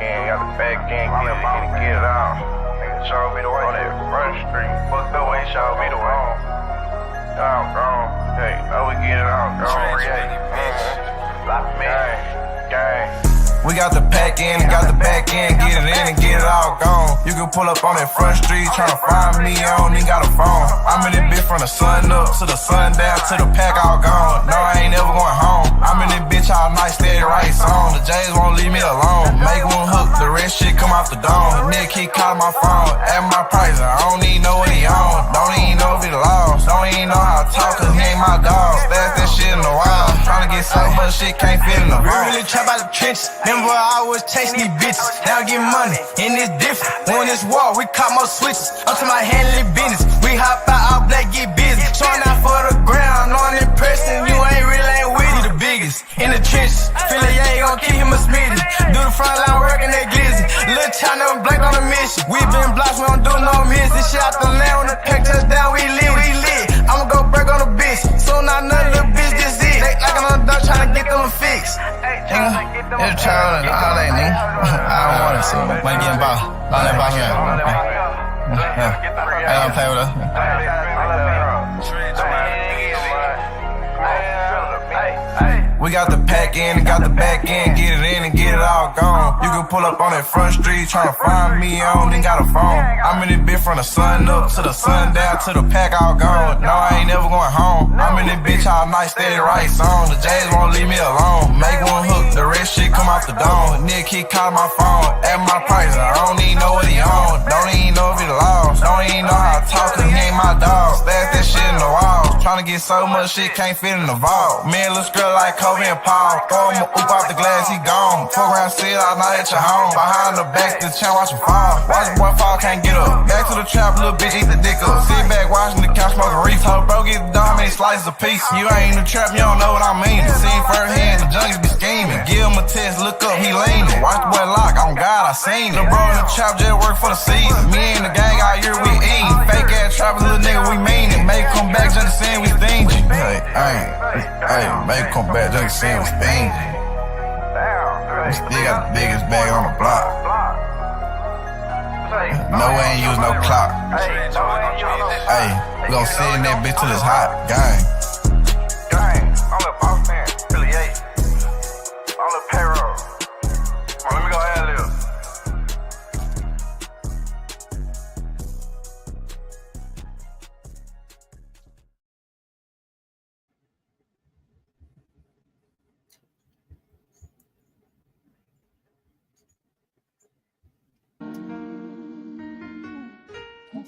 end, got the back end, get it out. Nigga showed me the way on that front street. Fucked up way, showed me the way. Y'all gone. Hey, now we get it out. Gone, react. Gang. We got the pack in and got the back end, get it in and get it all gone. You can pull up on that front street, tryna find me, I don't even got a phone. I'm in this bitch from the sun up to the sun down to the pack all gone. No, I ain't never going home. I'm in this bitch all night, steady right song. The J's won't leave me alone. Make one hook, the rest shit come off the dome. Nigga keep calling my phone, at my price, I don't even know what he on. Don't even know if he lost, don't even know how to talk, cause he ain't my dog. Stash that shit in the wild, tryna get so much shit can't fit in the vault. Really trap out the trenches. Remember I was chasing these bitches. Now I get money, and it's different. On this wall, we caught more switches. I'm to my handling business. We hop out, all black, get busy. Showing out for the ground, on impressing. You ain't with it. The biggest in the trenches. Feel like yeah, gon' keep him a Smitty. Do the front line work and that glizzy. Lil' child never blanked on a mission. We been blocks, we don't do no missing. Shit out the land, when the pack touchdown, we lit. I'ma go break on the bitch. Soon I know little bitch this it. They like I'm done tryna get them a fix. Nigga, it's child and all that, nigga. I don't want to see him. Might get involved. All that about here. I don't play with us. We got the pack in and got the back end, get it in and get it all gone. You can pull up on that front street, tryna find me, I don't even got a phone. I'm in this bitch from the sun up to the sun down to the pack all gone. No, I ain't never going home. I'm in this bitch all night, steady right song. The J's won't leave me alone. Make one hook, the rest shit come off the dome. Nigga keep calling my phone, at my price, I don't even know what he on. Don't even know if he lost, don't even know how to talk, cause he ain't my dog. Stash that shit in the wall, tryna get so much shit can't fit in the vault. Me and little girl like Kobe and Paul, throw him a oop out the glass, he gone. Fuck around, sit all night at your home. Behind the back, the champ watch him fall. Watch the boy fall, can't get up. Back to the trap, little bitch, eat the dick up. Sit back, watching the couch, smoking reef. Told bro, get the dime, ain't slices a piece. You ain't in the trap, you don't know what I mean. See firsthand, the junkies be scheming. Give him a test, look up, he leaning. Watch the boy lock, on God, I seen it. The bro in the trap just work for the season. Me and the gang all year, we eatin'. Fake ass trappin', little nigga, we mean it. Make come back, just saying we stingy. Hey, make come back, just saying we stingy. We still got the biggest bag on the block. No, we ain't use no clock. Hey, we gon' sit in that bitch till it's hot. Gang. I'm the boss man, affiliate. I'm the payroll. Come on, let me go ad-lib.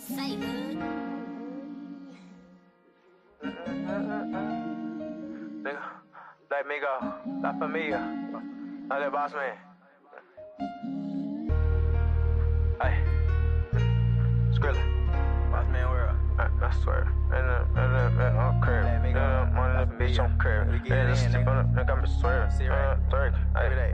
Say hood. Nigga, like Migo, La Familia, I'm the boss man. Hey, Skrilla, boss man, where? I swear, I'm crib. One of the bitch on crib. I got me swear. Every day.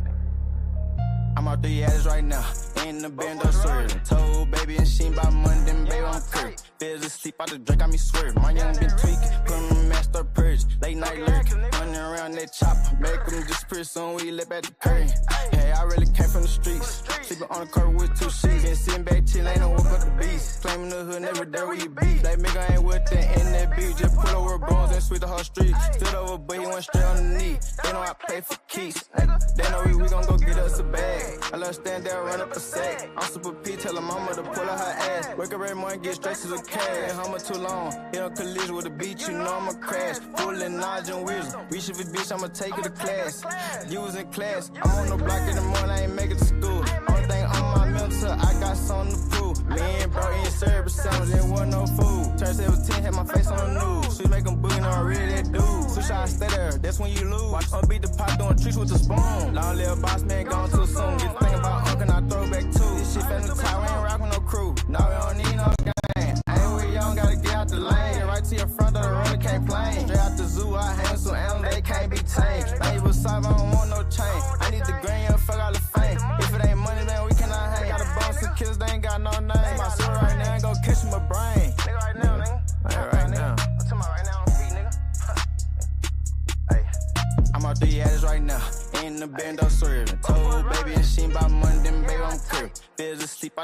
I'm out the ass right now, in the band of swerving. Told baby and she ain't about money, then baby on curve. Fizz asleep out the drink, got me swerving. My young been tweaking, put him in master purge. Late night lurking, running around that chopper. Make him disappear soon, we lip at the curtain. Hey, I really came from the streets. Sleeping on the curb with 2 sheets. And sitting back chill, ain't no work but the beast. Claiming the hood, never there where you be. Like Migo ain't with that in that beat. Just pull over bones and sweep the whole street. Stood over, but he went straight on the knee. They know I play for keys. They know we gon' go get us a bag. I love stand there, run up a sack. I'm super P, tell her mama to pull out her ass. Wake up every morning, get straight to the cash. Hummer too long, hit on collision with a beat, you know I'ma crash. Pulling knowledge and wisdom, reach if a bitch, I'ma take her to class. You was in class, I'm on the block in the morning, I ain't make it to school. Only thing on my mental, I got something to prove. Me and bro in service sandwich, there wasn't no food. Turn 17, had my face on the news. She make them boogie, no, really that dude. So I stay there, that's when you lose. I'll beat the pot doing tricks with the spoon. Long little boss man gone too soon. Get the thing about Uncle, I throw back too. This shit family tie, we ain't rockin' no crew. No, we don't need no gang. Ain't with young, gotta get out the lane. Right to your front of the road, can't play. Straight out the zoo, I hang some animals, they can't be tamed. Baby beside me, I don't want no chain. I need the green, young fuck all the fame. If it ain't money, man, we cannot hang. Got a bunch of kids, they ain't got no name. My son right now ain't gon' catch my brain. Nigga right now, nigga. Right now. I'm talking about right now on feet, nigga. I'm out the ass right now, in the band of swerving. Told baby and she ain't about money, then baby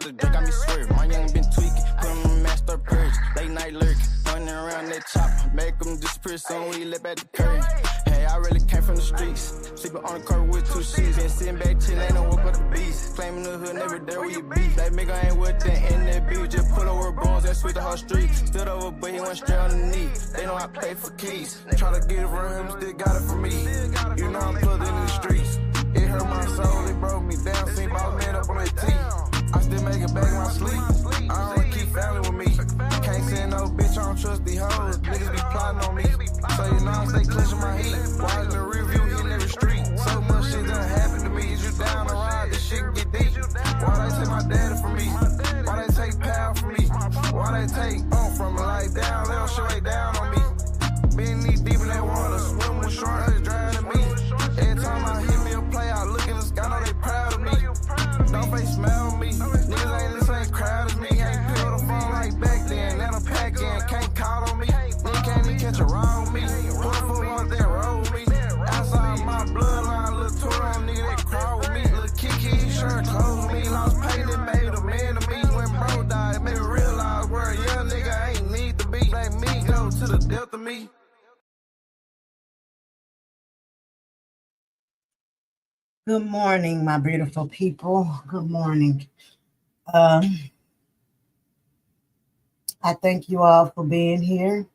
out the drink, got me swerve. My young been tweaking, put him in master purge. Late night lurk, running around that chop. Make him disappear soon when he left at the curve. Hey, I really came from the streets. Sleeping on the carpet with 2 sheets. Been sitting back chillin', and woke up the beast. Claiming the hood, never there where you be. That nigga ain't with the in that beat. Just pull over bones and switch the whole street. Stood over, but he went straight on the knee. They know I play for keys. Try to get it from him, still got it from me. You know I'm plugged in the streets. It hurt my soul, it broke me down. Seen my man up on that T. I still make it back in my sleep. I don't keep family with me. Can't send no bitch, I don't trust these hoes. Niggas be plotting on me. So you know I stay clutching my heat. Watching the review, hitting every street. So much shit done happened to me. Is you down to ride? This shit can get deep. Why they take my daddy from me? Why they take power from me? Why they take from me? Like down, they don't show they down on me. Being knee deep in that water, swim with short, it's driving me. Every time I hit me a play, I look in the sky, know they proud of me. Don't face smell me. Niggas ain't the same crowd as me. Ain't pick up the phone like back then. Now I'm pack in, can't call on me. Nigga can't even catch a ride on me. Put a foot on that road with me. Outside my bloodline, little tour on nigga that crawl with me. Little Kiki, he sure close with me. Lost pay that made a man to me. When bro died, it made me realize where a young nigga ain't need to be. Let me go to the depth of me. Good morning, my beautiful people. Good morning. I thank you all for being here.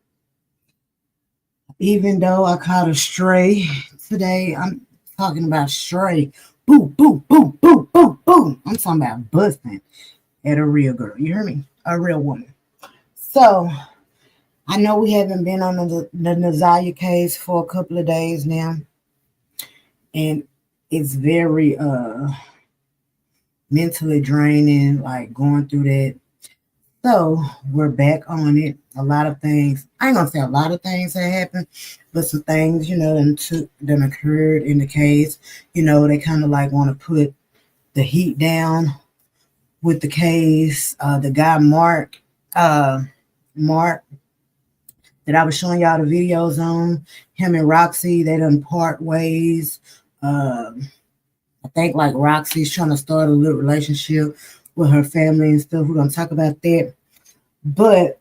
Even though I caught a stray today, I'm talking about stray. Boom, boom, boom, boom, boom, boom. I'm talking about busting at a real girl. You hear me? A real woman. So I know we haven't been on the Nazaya case for a couple of days now. And it's very mentally draining, like going through that. So we're back on it. A lot of things, I ain't gonna say a lot of things that happened, but some things, that occurred in the case. They kind of like want to put the heat down with the case. The guy Mark that I was showing y'all the videos on, him and Roxy, they done part ways. I think like Roxy's trying to start a little relationship with her family and stuff. We're going to talk about that. But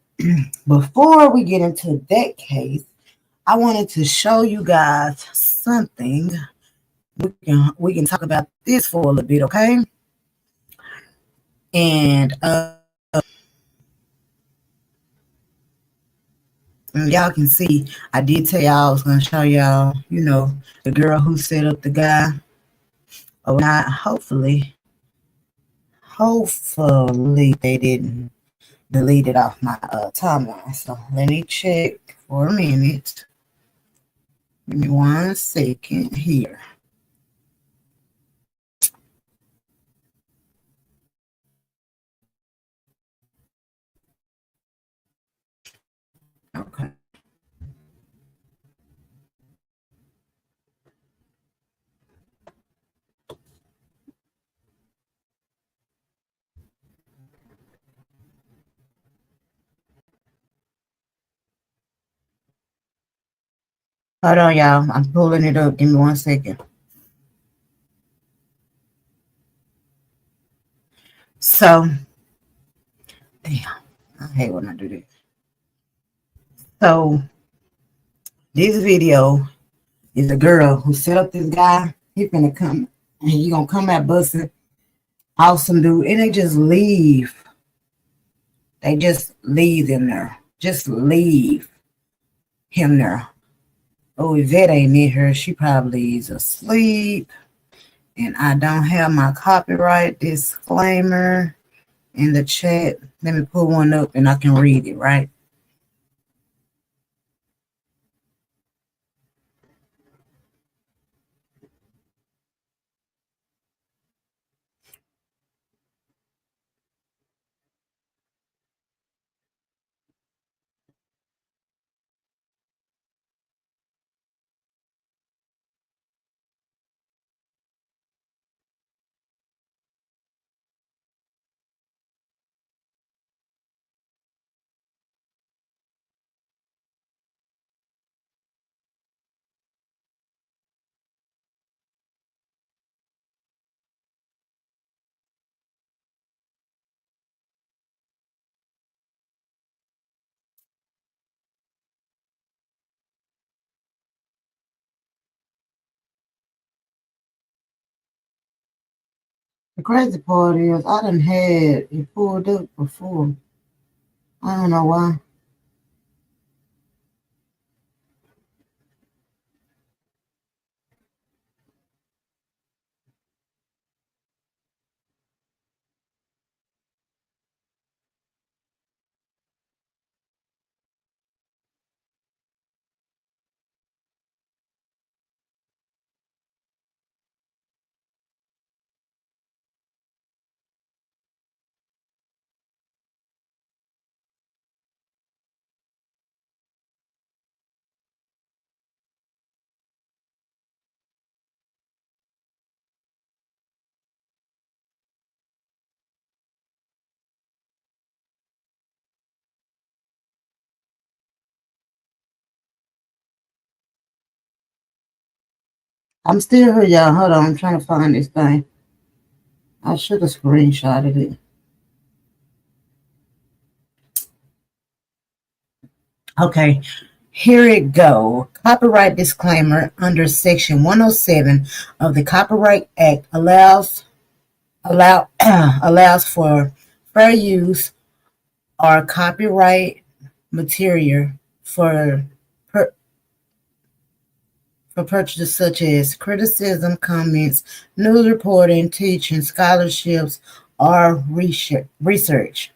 before we get into that case, I wanted to show you guys something. We can talk about this for a little bit, okay? And y'all can see, I did tell y'all I was going to show y'all, the girl who set up the guy. Or not, hopefully they didn't delete it off my timeline. So let me check for a minute. Give me 1 second here. Okay. Hold on, y'all. I'm pulling it up. Give me 1 second. So, damn. I hate when I do that. So, this video is a girl who set up this guy. He's gonna come and he gonna come at busting. Awesome dude. And they just leave. They just leave him there. Just leave him there. Oh, Yvette ain't in here. She probably is asleep. And I don't have my copyright disclaimer in the chat. Let me pull one up and I can read it, right? The crazy part is I done had it pulled up before. I don't know why. I'm still here, y'all. Hold on, I'm trying to find this thing. I should have screenshotted it. Okay, here it go. Copyright disclaimer under Section 107 of the Copyright Act allows for fair use or copyright material for purchases such as criticism, comments, news reporting, teaching, scholarships, or research.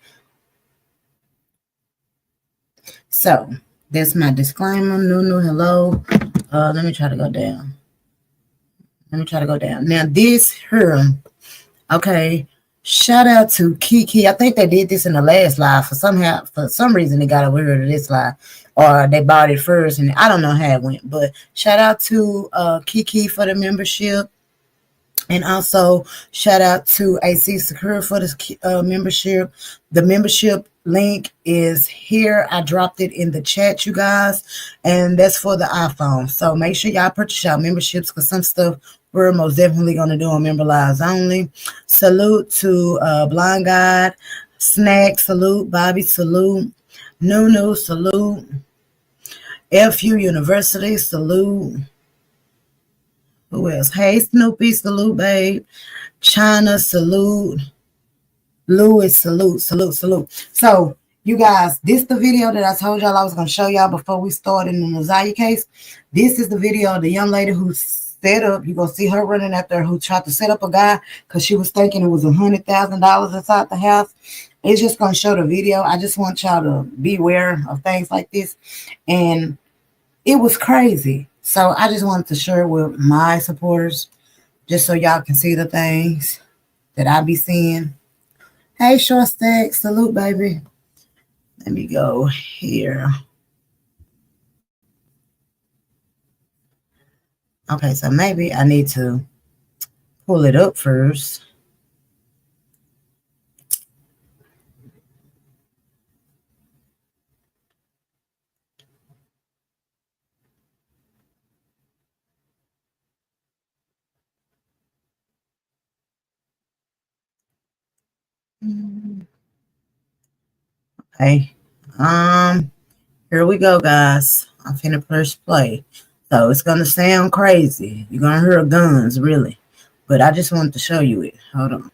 So that's my disclaimer. Hello. Let me try to go down. Now this here, okay. Shout out to Kiki. I think they did this in the last live. For some reason they got away with this live, or they bought it first, and I don't know how it went. But shout out to Kiki for the membership, and also shout out to AC Secure for the membership. The membership link is here. I dropped it in the chat, you guys, and that's for the iPhone. So make sure y'all purchase y'all memberships, because some stuff we're most definitely going to do on member lives only. Salute to Blind God, Snack, salute, Bobby, salute, Nunu, salute, FU University, salute. Who else? Hey, Snoopy, salute, babe. China, salute. Louis, salute. So, you guys, this is the video that I told y'all I was going to show y'all before we started in the Nazaya case. This is the video of the young lady who set up. You're going to see her running after who tried to set up a guy because she was thinking it was $100,000 inside the house. It's just going to show the video. I just want y'all to be aware of things like this. And it was crazy. So I just wanted to share it with my supporters just so y'all can see the things that I be seeing. Hey, Short Stack, salute, baby. Let me go here. Okay, so maybe I need to pull it up first. Okay. Here we go, guys. I'm finna press play. So it's gonna sound crazy. You're gonna hear guns, really. But I just wanted to show you it. Hold on.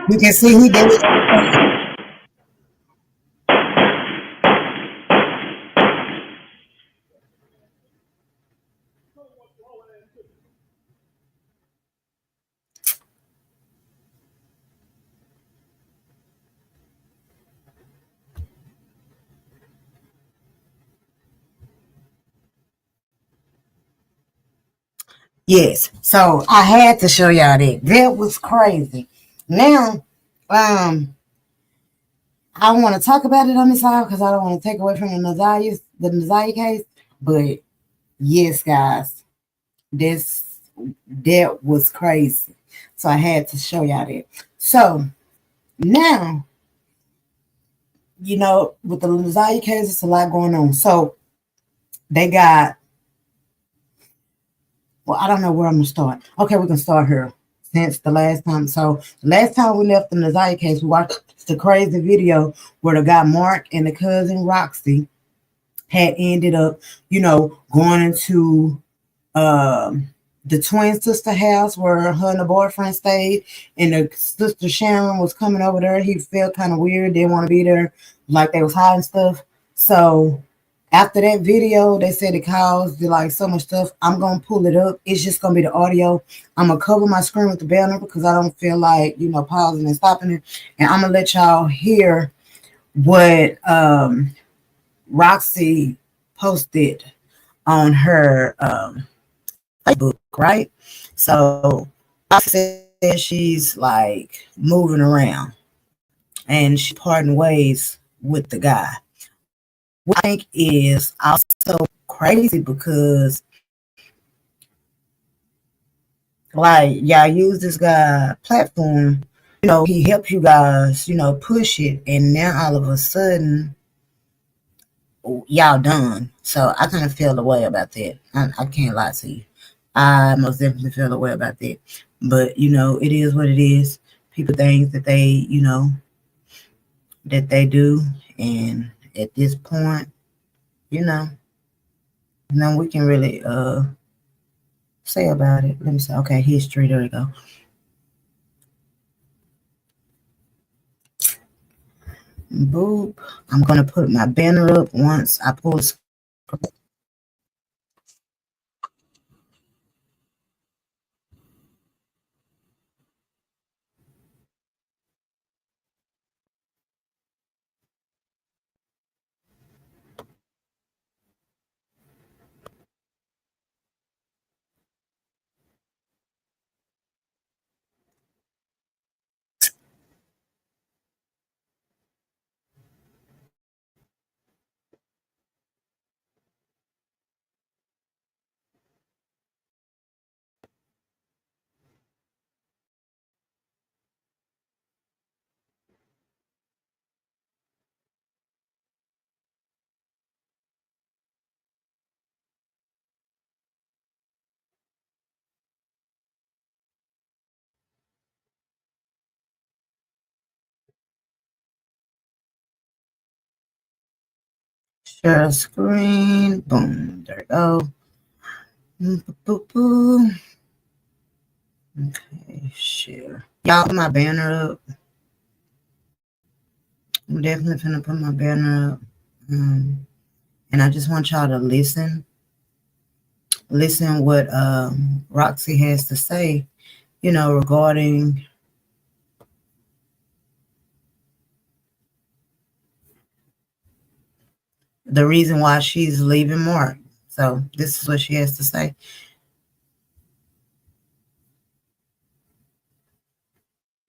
You can see he did it. Yes. So I had to show y'all that. That was crazy. Now, I want to talk about it on this side because I don't want to take away from the Nazaya case. But yes, guys, this that was crazy. So I had to show y'all that. So now, with the Nazaya case, it's a lot going on. So they got, well, I don't know where I'm gonna start. Okay, we can start here. Since the last time, so the last time we left the Nazaya case, we watched the crazy video where the guy Mark and the cousin Roxy had ended up, going into the twin sister house where her and the boyfriend stayed, and the sister Sharon was coming over there. He felt kind of weird, didn't want to be there, like they was hiding stuff. So after that video, they said it caused like so much stuff. I'm gonna pull it up. It's just gonna be the audio. I'm gonna cover my screen with the banner because I don't feel like pausing and stopping it, and I'm gonna let y'all hear what Roxy posted on her Facebook, right? So Roxy says she's like moving around and she parting ways with the guy. What I think is also crazy because like y'all use this guy platform, he helps you guys, push it, and now all of a sudden y'all done. So I kind of feel the way about that. I can't lie to you. I most definitely feel the way about that. But it is what it is. People think that they do, and at this point, no, we can really say about it. Let me say, okay, history. There we go. Boop. I'm gonna put my banner up once I pull the share screen. Boom. There we go. Boop, boop, boop. Okay, share. Y'all put my banner up. I'm definitely gonna put my banner up. And I just want y'all to listen what Roxy has to say, regarding the reason why she's leaving Mark. So this is what she has to say.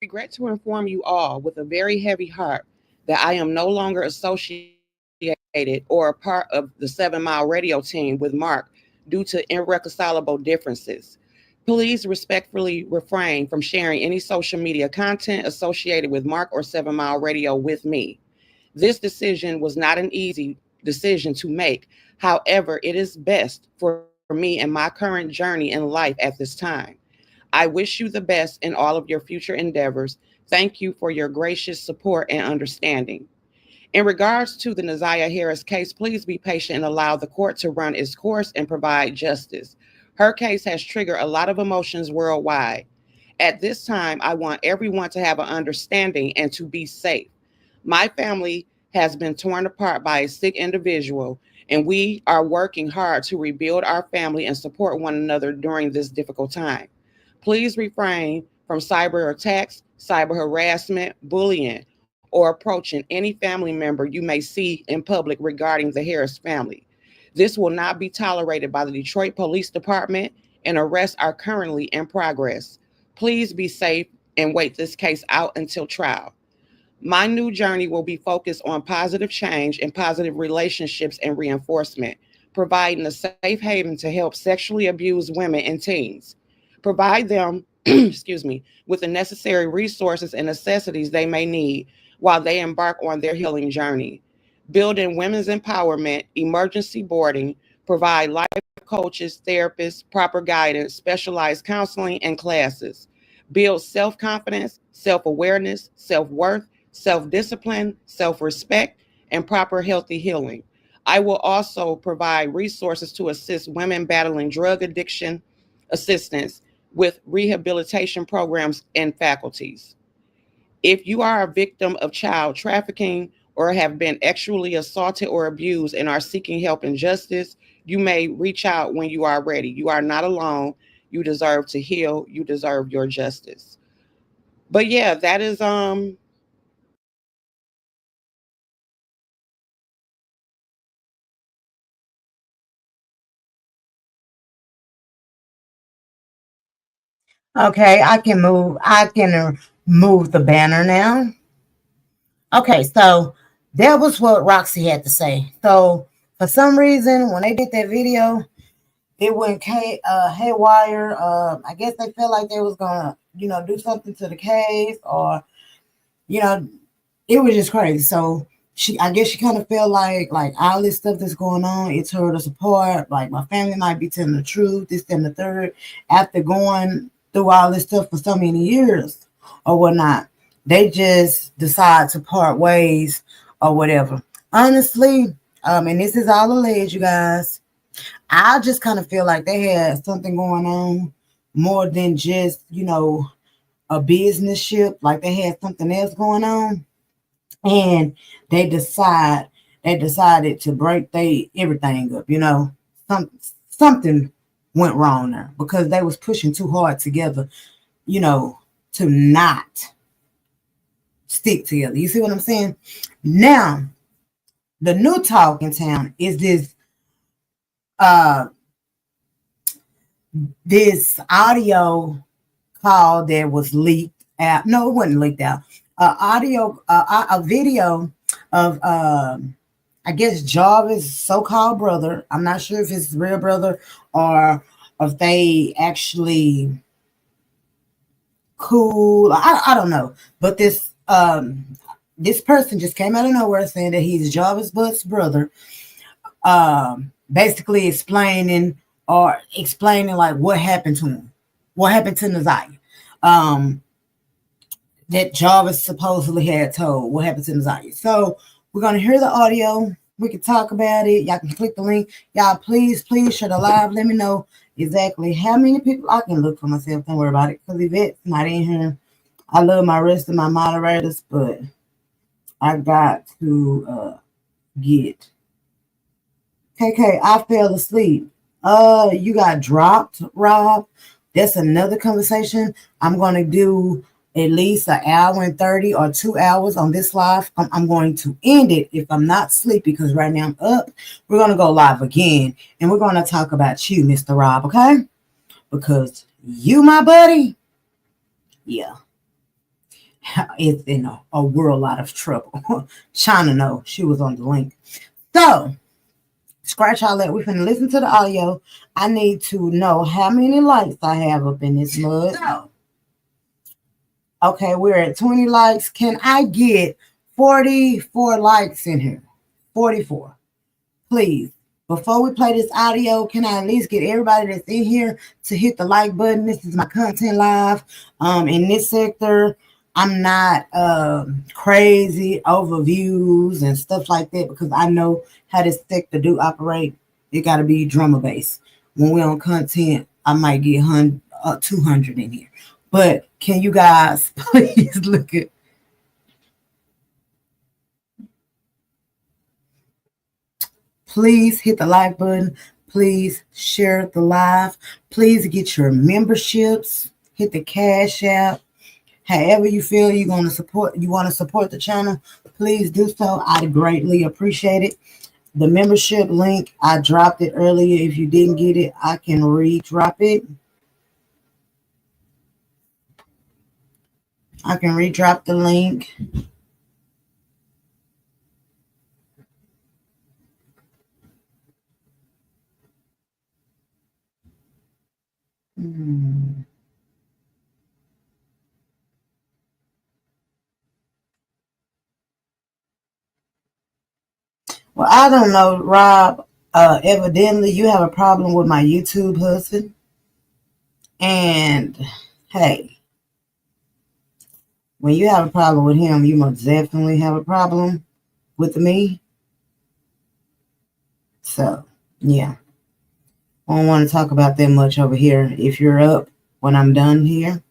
Regret to inform you all with a very heavy heart that I am no longer associated or a part of the 7 Mile Radio team with Mark due to irreconcilable differences. Please respectfully refrain from sharing any social media content associated with Mark or 7 Mile Radio with me. This decision was not an easy decision to make. However, it is best for me and my current journey in life at this time. I wish you the best in all of your future endeavors. Thank you for your gracious support and understanding. In regards to the Nazaya Harris case, please be patient and allow the court to run its course and provide justice. Her case has triggered a lot of emotions worldwide. At this time, I want everyone to have an understanding and to be safe. My family has been torn apart by a sick individual, and we are working hard to rebuild our family and support one another during this difficult time. Please refrain from cyber attacks, cyber harassment, bullying, or approaching any family member you may see in public regarding the Harris family. This will not be tolerated by the Detroit Police Department, and arrests are currently in progress. Please be safe and wait this case out until trial. My new journey will be focused on positive change and positive relationships and reinforcement, providing a safe haven to help sexually abused women and teens. Provide them, excuse me, with the necessary resources and necessities they may need while they embark on their healing journey. Building women's empowerment, emergency boarding, provide life coaches, therapists, proper guidance, specialized counseling, and classes. Build self confidence, self awareness, self worth, self discipline, self respect, and proper healthy healing. I will also provide resources to assist women battling drug addiction, assistance with rehabilitation programs and faculties. If you are a victim of child trafficking or have been sexually assaulted or abused and are seeking help and justice, you may reach out when you are ready. You are not alone. You deserve to heal. You deserve your justice. But yeah, that is Okay, I can move the banner now. Okay, so that was what Roxy had to say. So for some reason, when they did that video, it went haywire. I guess they felt like they was gonna, do something to the case, or you know, it was just crazy. So I guess she kind of felt like all this stuff that's going on, it tore us apart. Like my family might be telling the truth, this and the third, after going through all this stuff for so many years or whatnot. They just decide to part ways or whatever. Honestly, and this is all alleged, you guys. I just kind of feel like they had something going on more than just, a business ship. Like they had something else going on. And they decided to break everything up, something went wrong there because they was pushing too hard together, to not stick together. You see what I'm saying? Now, the new talk in town is this audio call that was leaked out. No, it wasn't leaked out. A video of I guess Jarvis' so-called brother. I'm not sure if it's his real brother or if they actually cool. I don't know. But this person just came out of nowhere saying that he's Jarvis Butt's brother. Basically explaining like what happened to him. What happened to Naziah. That Jarvis supposedly had told what happened to Naziah. So we're going to hear the audio. We can talk about it. Y'all can click the link. Y'all, please share the live. Let me know exactly how many people. I can look for myself. Don't worry about it. Because Yvette's not in here. I love my rest of my moderators, but I got to get. KK, I fell asleep. You got dropped, Rob. That's another conversation. I'm going to do at least an hour and 30 or 2 hours on this live. I'm going to end it if I'm not sleepy because right now I'm up. We're going to go live again and we're going to talk about you, Mr. Rob, okay? Because you, my buddy, yeah, is in a world lot of trouble. China know she was on the link. So, scratch all that. We're going to listen to the audio. I need to know how many likes I have up in this mud. Okay, we're at 20 likes. Can I get 44 likes in here? 44. Please. Before we play this audio, can I at least get everybody that's in here to hit the like button? This is my content live. In this sector, I'm not crazy over views and stuff like that because I know how this sector do operate. It got to be drummer bass. When we're on content, I might get 200 in here. But can you guys please look at? Please hit the like button. Please share the live. Please get your memberships. Hit the Cash App. However you feel you want to support the channel, please do so. I'd greatly appreciate it. The membership link, I dropped it earlier. If you didn't get it, I can re-drop it. I can redrop the link. Well, I don't know, Rob. Evidently, you have a problem with my YouTube husband. And hey, when you have a problem with him, you must definitely have a problem with me. So, yeah. I don't want to talk about that much over here. If you're up when I'm done here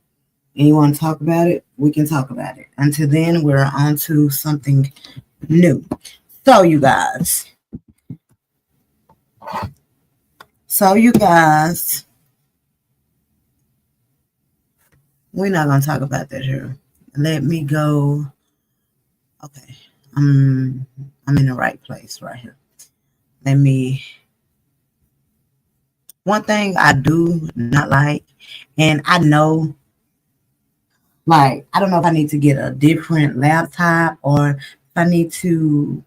and you want to talk about it, we can talk about it. Until then, we're on to something new. So, you guys. We're not going to talk about that here. Let me go. Okay. I'm in the right place right here. One thing I do not like, and I know, like, I don't know if I need to get a different laptop or if I need to,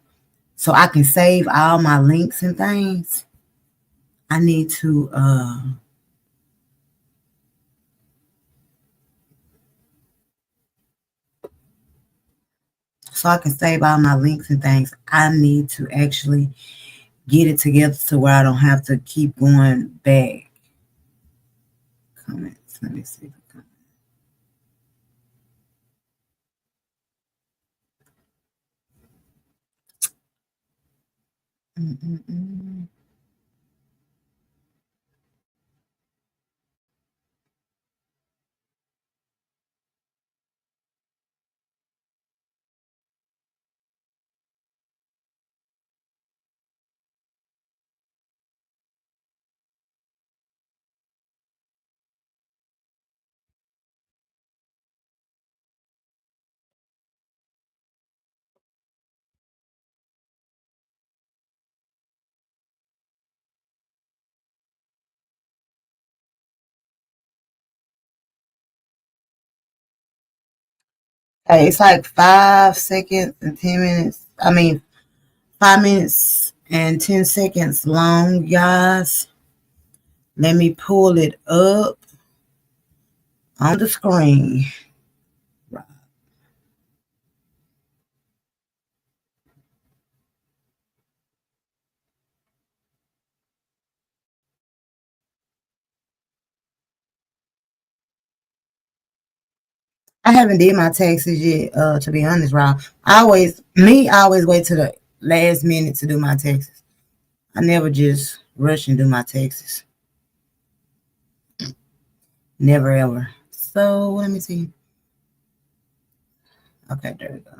so I can save all my links and things. I need to, so I can save all my links and things. I need to actually get it together to where I don't have to keep going back. Comments. Let me see the comments. Hey, it's like 5 seconds and 10 minutes. 5 minutes and 10 seconds long, guys. Let me pull it up on the screen. I haven't did my taxes yet, to be honest, Rob. I always wait to the last minute to do my taxes. I never just rush and do my taxes. Never ever. So let me see. Okay, there we go.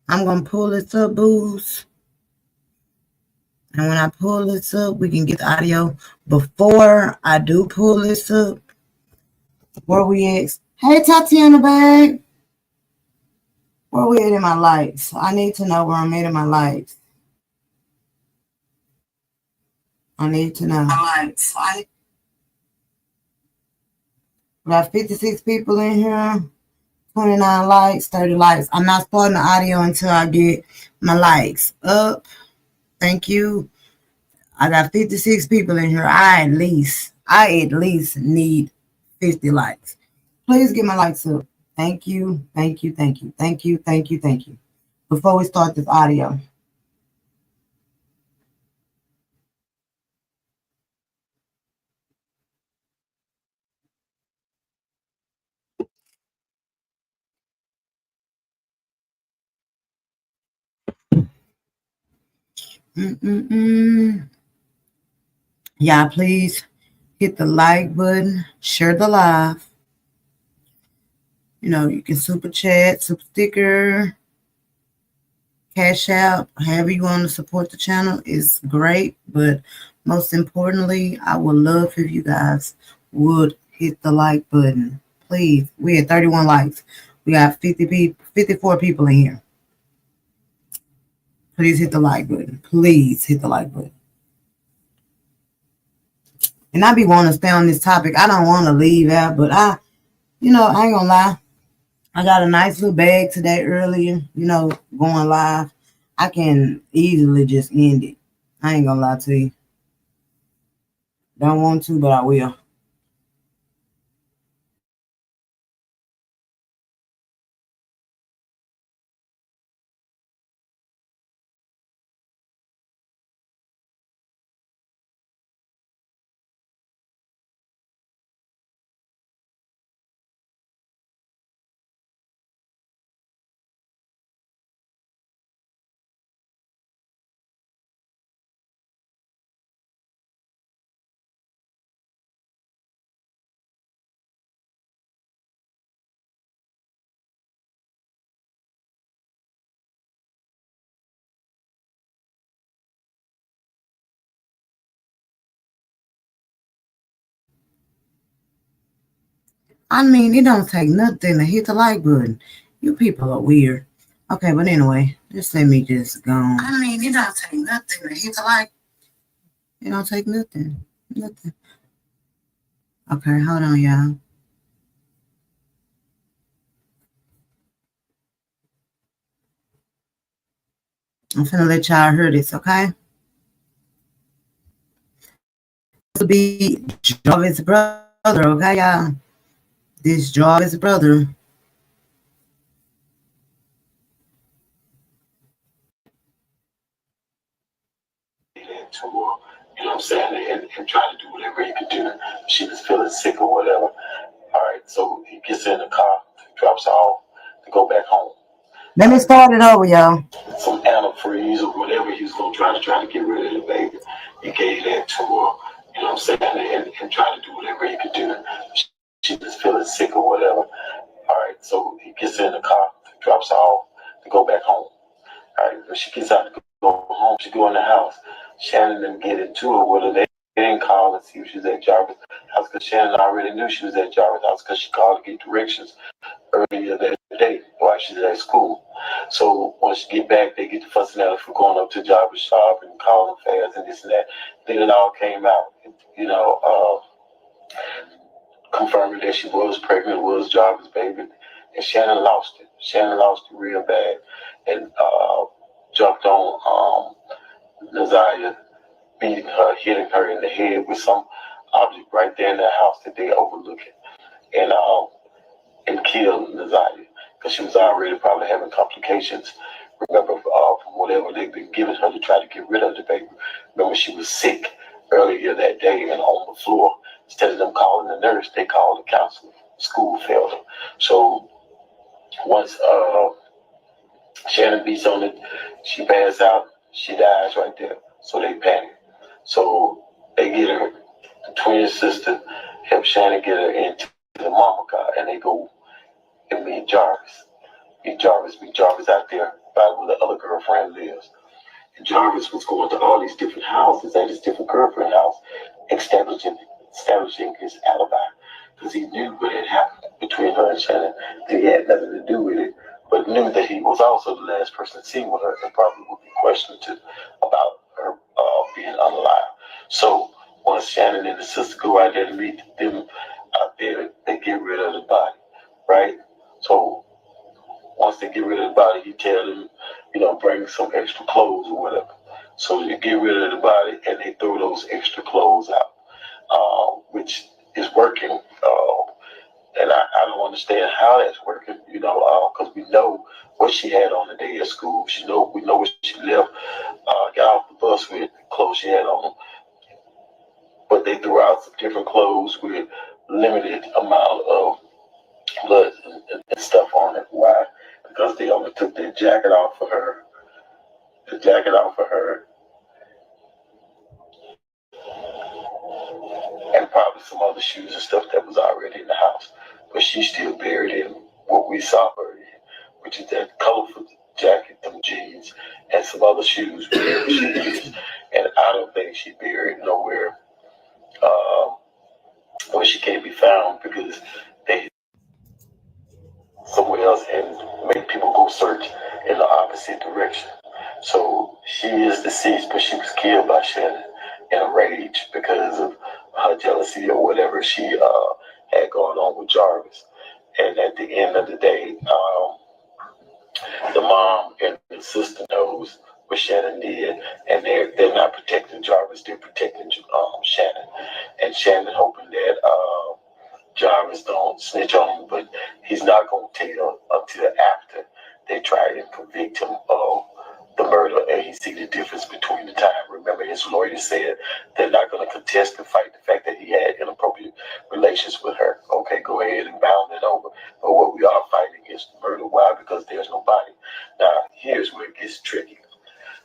I'm gonna pull this up, booze. And when I pull this up, we can get the audio. Before I do pull this up, where we at? Hey, Tatiana, babe. Where we at in my lights? I need to know where I'm at in my lights. I need to know. We got 56 people in here, 29 likes, 30 likes. I'm not starting the audio until I get my likes up. Thank you. I got 56 people in here. I at least need 50 likes. Please get my likes up. Thank you. Thank you. Thank you. Thank you. Thank you. Thank you. Before we start this audio. Yeah, please hit the like button, share the live. You know, you can super chat, super sticker, cash out, however you want to support the channel is great. But most importantly, I would love if you guys would hit the like button. Please. We had 31 likes. We got 54 people in here. Please hit the like button. Please hit the like button. And I be wanting to stay on this topic. I don't want to leave out, but I ain't gonna lie. I got a nice little bag today earlier, going live. I can easily just end it. I ain't gonna lie to you. Don't want to, but I will. I mean, it don't take nothing to hit the like button. You people are weird. Okay, but anyway, just let me just go. I mean, it don't take nothing to hit the like. It don't take nothing. Nothing. Okay, hold on, y'all. I'm finna let y'all hear this, okay? This will be Jarvis' brother, okay, y'all? This Jarvis' brother. To her, you know what I'm saying, and try to do whatever he could do. She was feeling sick or whatever. All right, so he gets in the car, drops her off to go back home. Let me start it over, y'all. Some antifreeze or whatever he was going to try to get rid of the baby. He gave that to her, you know what I'm saying, and try to do whatever he could do. She was feeling sick or whatever. All right, so he gets in the car, drops her off to go back home. All right, when she gets out to go home, she go in the house. Shannon didn't get into it with her. They didn't call and see if she was at Jarvis' house because Shannon already knew she was at Jarvis' house because she called to get directions earlier that day while she was at school. So once she get back, they get to fussing at her for going up to Jarvis' shop and calling fast and this and that. Then it all came out, confirming that she was pregnant, was Jarvis' baby, and Shannon lost it. Shannon lost it real bad and jumped on Nazaria, beating her, hitting her in the head with some object right there in the house that they overlooking, and killed Nazaria because she was already probably having complications. Remember, from whatever they've been giving her to try to get rid of the baby. Remember, she was sick earlier that day and on the floor. Instead of them calling the nurse, they called the counselor. School failed her. So once Shannon beats on it, she passed out, she dies right there. So they panic. So they get her, the twin sister, help Shannon get her into the mama car, and they go and meet Jarvis. Meet Jarvis out there by where the other girlfriend lives. And Jarvis was going to all these different houses at his different girlfriend house, establishing his alibi. Because he knew what had happened between her and Shannon. He had nothing to do with it, but knew that he was also the last person seen with her and probably would be questioned about her being unalive. So once Shannon and the sister go out there to meet them out there, they get rid of the body, right? So once they get rid of the body, he tell them, bring some extra clothes or whatever. So they get rid of the body and they throw those extra clothes out, which is working. And I don't understand how that's working, because we know what she had on the day at school. We know what she left, got off the bus with, clothes she had on. But they threw out some different clothes with limited amount of blood and stuff on it. Why? Because they only took the jacket off of her, and probably some other shoes and stuff that was already in the house. But she's still buried in what we saw her in, which is that colorful jacket, them jeans, and some other shoes, whatever she used. And I don't think she buried nowhere where she can't be found because they somewhere else and make people go search in the opposite direction. So she is deceased, but she was killed by Shannon in a rage because of her jealousy or whatever she had going on with Jarvis. And at the end of the day, the mom and the sister knows what Shannon did, and they're not protecting Jarvis, they're protecting Shannon. And Shannon hoping that Jarvis don't snitch on him, but he's not going to tell until after they try and convict him of the murder, and he see the difference between the time. Remember, his lawyer said they're not going to contest and fight the fact that he had inappropriate relations with her. Okay, go ahead and bound it over. But what we are fighting is murder. Why? Because there's no body. Now, here's where it gets tricky.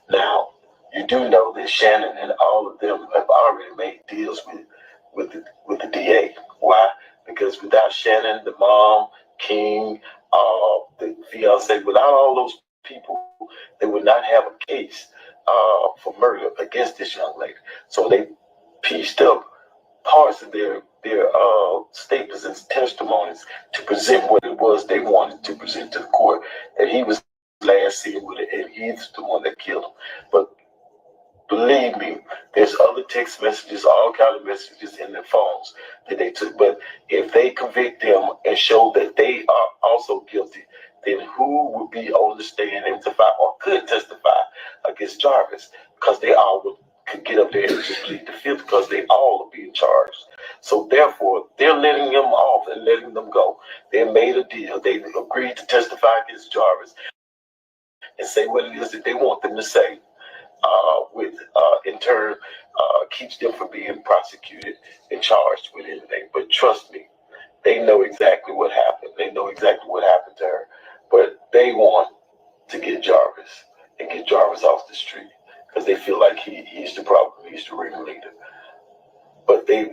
Now, you do know that Shannon and all of them have already made deals with the DA. Why? Because without Shannon, the mom, King, the fiance, without all those people, they would not have a case for murder against this young lady. So they pieced up parts of their statements and testimonies to present what it was they wanted to present to the court, that he was last seen with it and he's the one that killed him. But believe me, there's other text messages, all kind of messages in their phones that they took. But if they convict them and show that they are also guilty, then who would be on the stand and testify or could testify against Jarvis? Because they all could get up there and just plead the fifth, because they all are being charged. So therefore, they're letting them off and letting them go. They made a deal. They agreed to testify against Jarvis and say what it is that they want them to say. With in turn keeps them from being prosecuted and charged with anything. But trust me, they know exactly what happened. They know exactly what happened to her. But they want to get Jarvis and get Jarvis off the street, because they feel like he's the problem. He's the ringleader. But they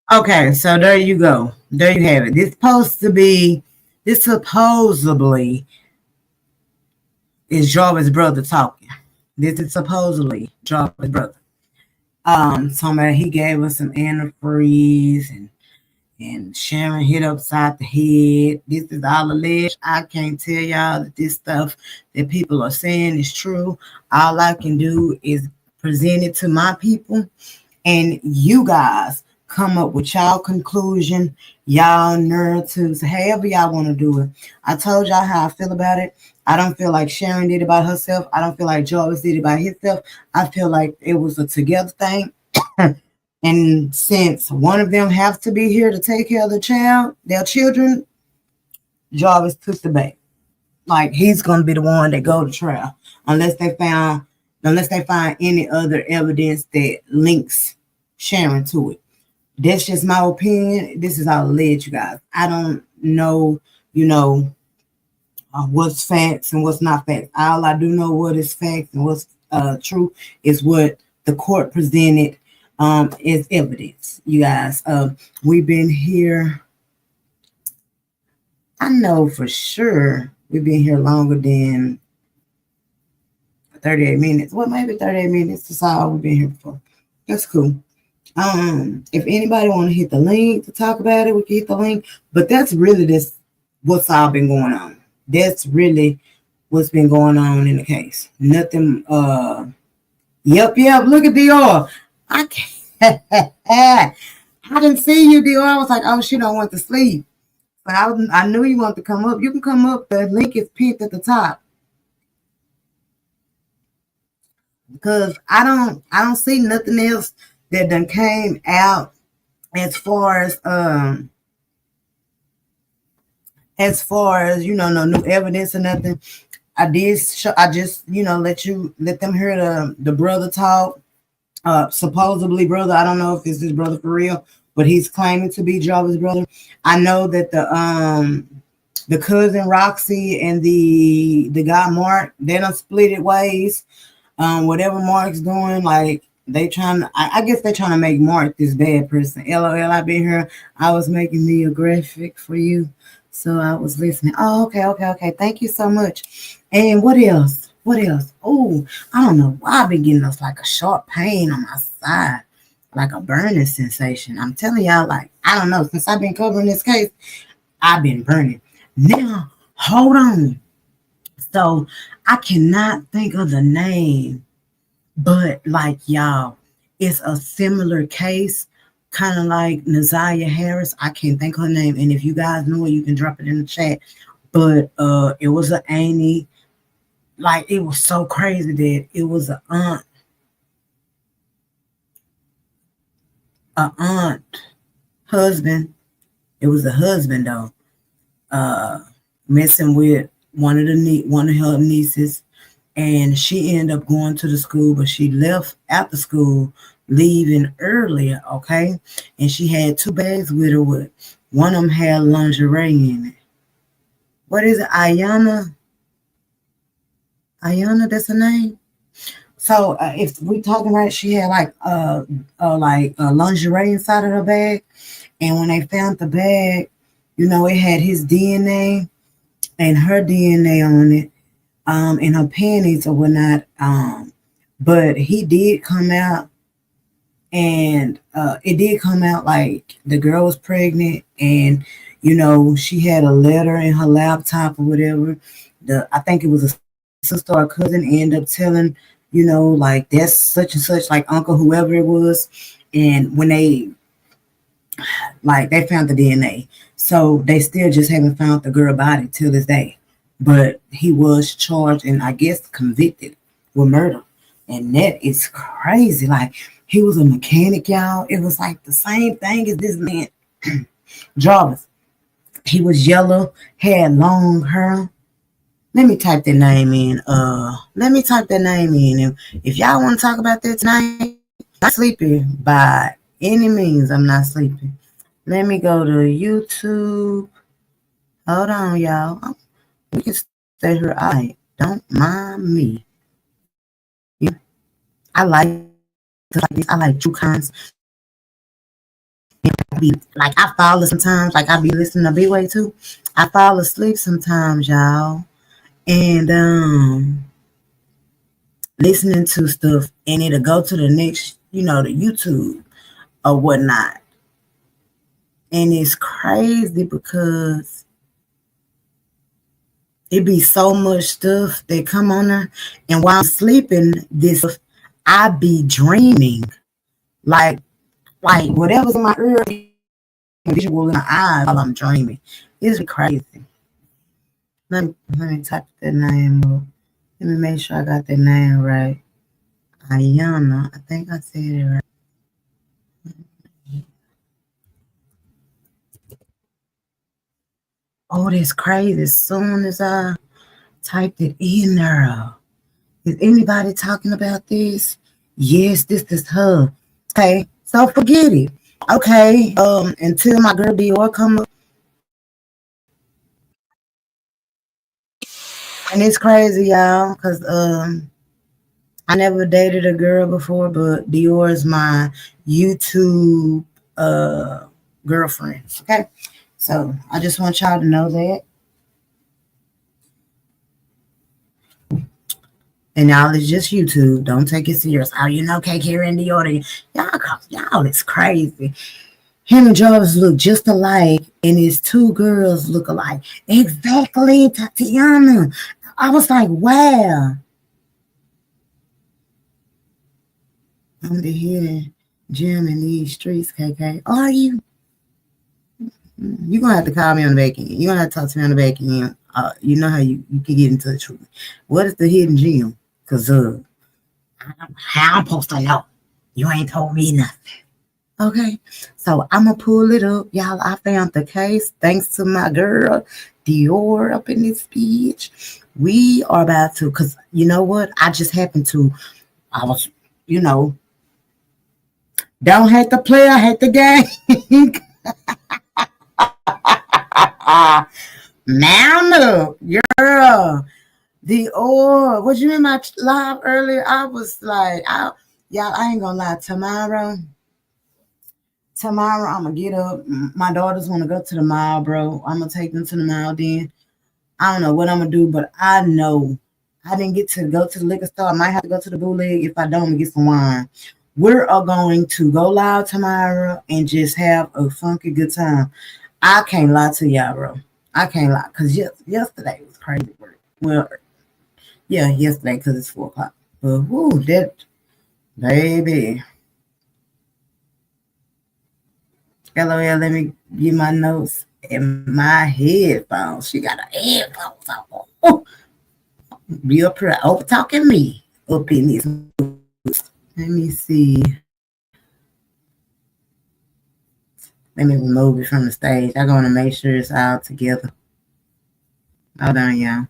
Okay, so there you go. There you have it. This supposedly is Jarvis' brother talking. This is supposedly Jarvis' brother. Somebody, he gave us some antifreeze and Sharon hit upside the head. This is all alleged. I can't tell y'all that this stuff that people are saying is true. All I can do is present it to my people, and you guys come up with y'all conclusion, y'all narratives, however y'all want to do it. I told y'all how I feel about it. I don't feel like Sharon did it by herself. I don't feel like Jarvis did it by himself. I feel like it was a together thing. And since one of them has to be here to take care of their children, Jarvis took the bait. Like, he's gonna be the one that go to trial unless they find any other evidence that links Sharon to it. That's just my opinion. This is all alleged, you guys. I don't know, what's facts and what's not facts. All I do know what is facts and what's true is what the court presented as evidence, you guys. We've been here. I know for sure we've been here longer than 38 minutes. Well, maybe 38 minutes. That's all we've been here for. That's cool. If anybody want to hit the link to talk about it, we can hit the link. But that's really what's all been going on. That's really what's been going on in the case. Nothing. Yep. Look at Dior. I can't. I didn't see you, Dior. I was like, oh, she don't want to sleep. But I knew you wanted to come up. You can come up. The link is pinned at the top. Because I don't see nothing else that done came out as far as no new evidence or nothing. I just let them hear the brother talk. Supposedly brother. I don't know if it's his brother for real, but he's claiming to be Jarvis' brother. I know that the cousin Roxy and the guy Mark, they done split it ways. Whatever Mark's doing, like, they I guess they're trying to make Mark this bad person. LOL, I've been here. I was making me a graphic for you, so I was listening. Oh, okay. Thank you so much. And what else? Oh, I don't know why I've been getting this like a sharp pain on my side, like a burning sensation. I'm telling y'all, like, I don't know. Since I've been covering this case, I've been burning. Now, hold on. So I cannot think of the name, but like y'all, it's a similar case, kind of like Nazaria Harris. I can't think of her name, and if you guys know it, you can drop it in the chat. But it was an auntie. Like it was so crazy that it was a aunt husband. It was a husband though, messing with one of her nieces, and she ended up going to the school, but she left after school, leaving earlier. Okay, and she had 2 bags with her. With one of them had lingerie in it. What is it, Ayana? Ayana, that's her name. So if we talking right, she had like lingerie inside of her bag, and when they found the bag, you know, it had his DNA and her DNA on it, and her panties or whatnot. But he did come out, and it did come out like the girl was pregnant, and you know, she had a letter in her laptop or whatever. I think it was a sister or cousin ended up telling, you know, like that's such and such, like uncle, whoever it was. And when they found the DNA, so they still just haven't found the girl body till this day. But he was charged and I guess convicted with murder. And that is crazy. Like he was a mechanic, y'all. It was like the same thing as this man, Jarvis. He was yellow, had long hair. Let me type that name in. And if y'all want to talk about that tonight, I'm not sleeping by any means. I'm not sleeping. Let me go to YouTube. Hold on, y'all. We can stay here. Don't mind me. Yeah. I like true kinds. I fall sometimes. Like I be listening to B-Way too. I fall asleep sometimes, y'all. And listening to stuff, and it'll go to the next, you know, the YouTube or whatnot. And it's crazy because it be so much stuff that come on there. And while I'm sleeping, I be dreaming. Like whatever's in my ear, visual in my eyes while I'm dreaming. It's crazy. Let me type that name up. Let me make sure I got that name right. Ayana. I think I said it right. Oh, that's crazy. As soon as I typed it in there. Is anybody talking about this? Yes, this is her. Okay, so forget it. Okay, until my girl Dior come up. And it's crazy, y'all, because I never dated a girl before, but Dior is my YouTube girlfriend. Okay, so I just want y'all to know that. And y'all, it's just YouTube. Don't take it serious. Oh, you know, KK and Dior. Y'all, it's crazy. Him and Jarvis look just alike, and his 2 girls look alike. Exactly, Tatiana. I was like, wow. I'm the hidden gem in these streets, KK. Are you? You're going to have to call me on the back end. You're going to have to talk to me on the back end. You know how you can get in touch with me. What is the hidden gem? Because how I'm supposed to know? You ain't told me nothing. Okay, so I'm going to pull it up. Y'all, I found the case thanks to my girl, Dior, up in this bitch. We are about to, because you know what? I was, you know, don't hate the player, hate the game. Mount up, girl. Dior, was you in my live earlier? I was like, y'all, I ain't gonna lie. Tomorrow, I'm gonna get up. My daughters want to go to the mall, bro. I'm gonna take them to the mall then. I don't know what I'm gonna do, but I know I didn't get to go to the liquor store. I might have to go to the bootleg. If I don't, I'm gonna get some wine. We're going to go live tomorrow and just have a funky good time. I can't lie to y'all, bro. I can't lie, because yesterday was crazy work. Well, yeah, yesterday, because it's 4 o'clock. But, whoo, that, baby. LOL, let me get my notes in my headphones. She got her headphones on. Be up here over talking me up in this. Let me see. Let me remove it from the stage. I'm going to make sure it's all together. Hold on, y'all.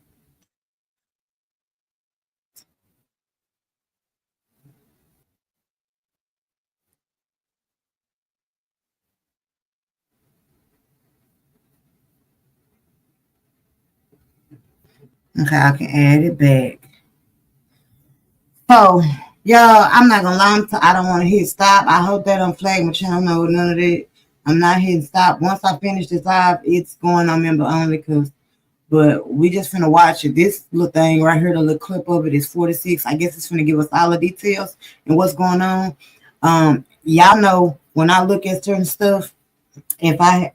Okay, I can add it back. So, y'all, I'm not gonna lie, I don't want to hit stop. I hope that don't flag my channel. No, none of that. I'm not hitting stop. Once I finish this live, it's going on member only, but we just finna watch it. This little thing right here, the little clip of it is 46. I guess it's finna give us all the details and what's going on. Y'all know when I look at certain stuff, if I,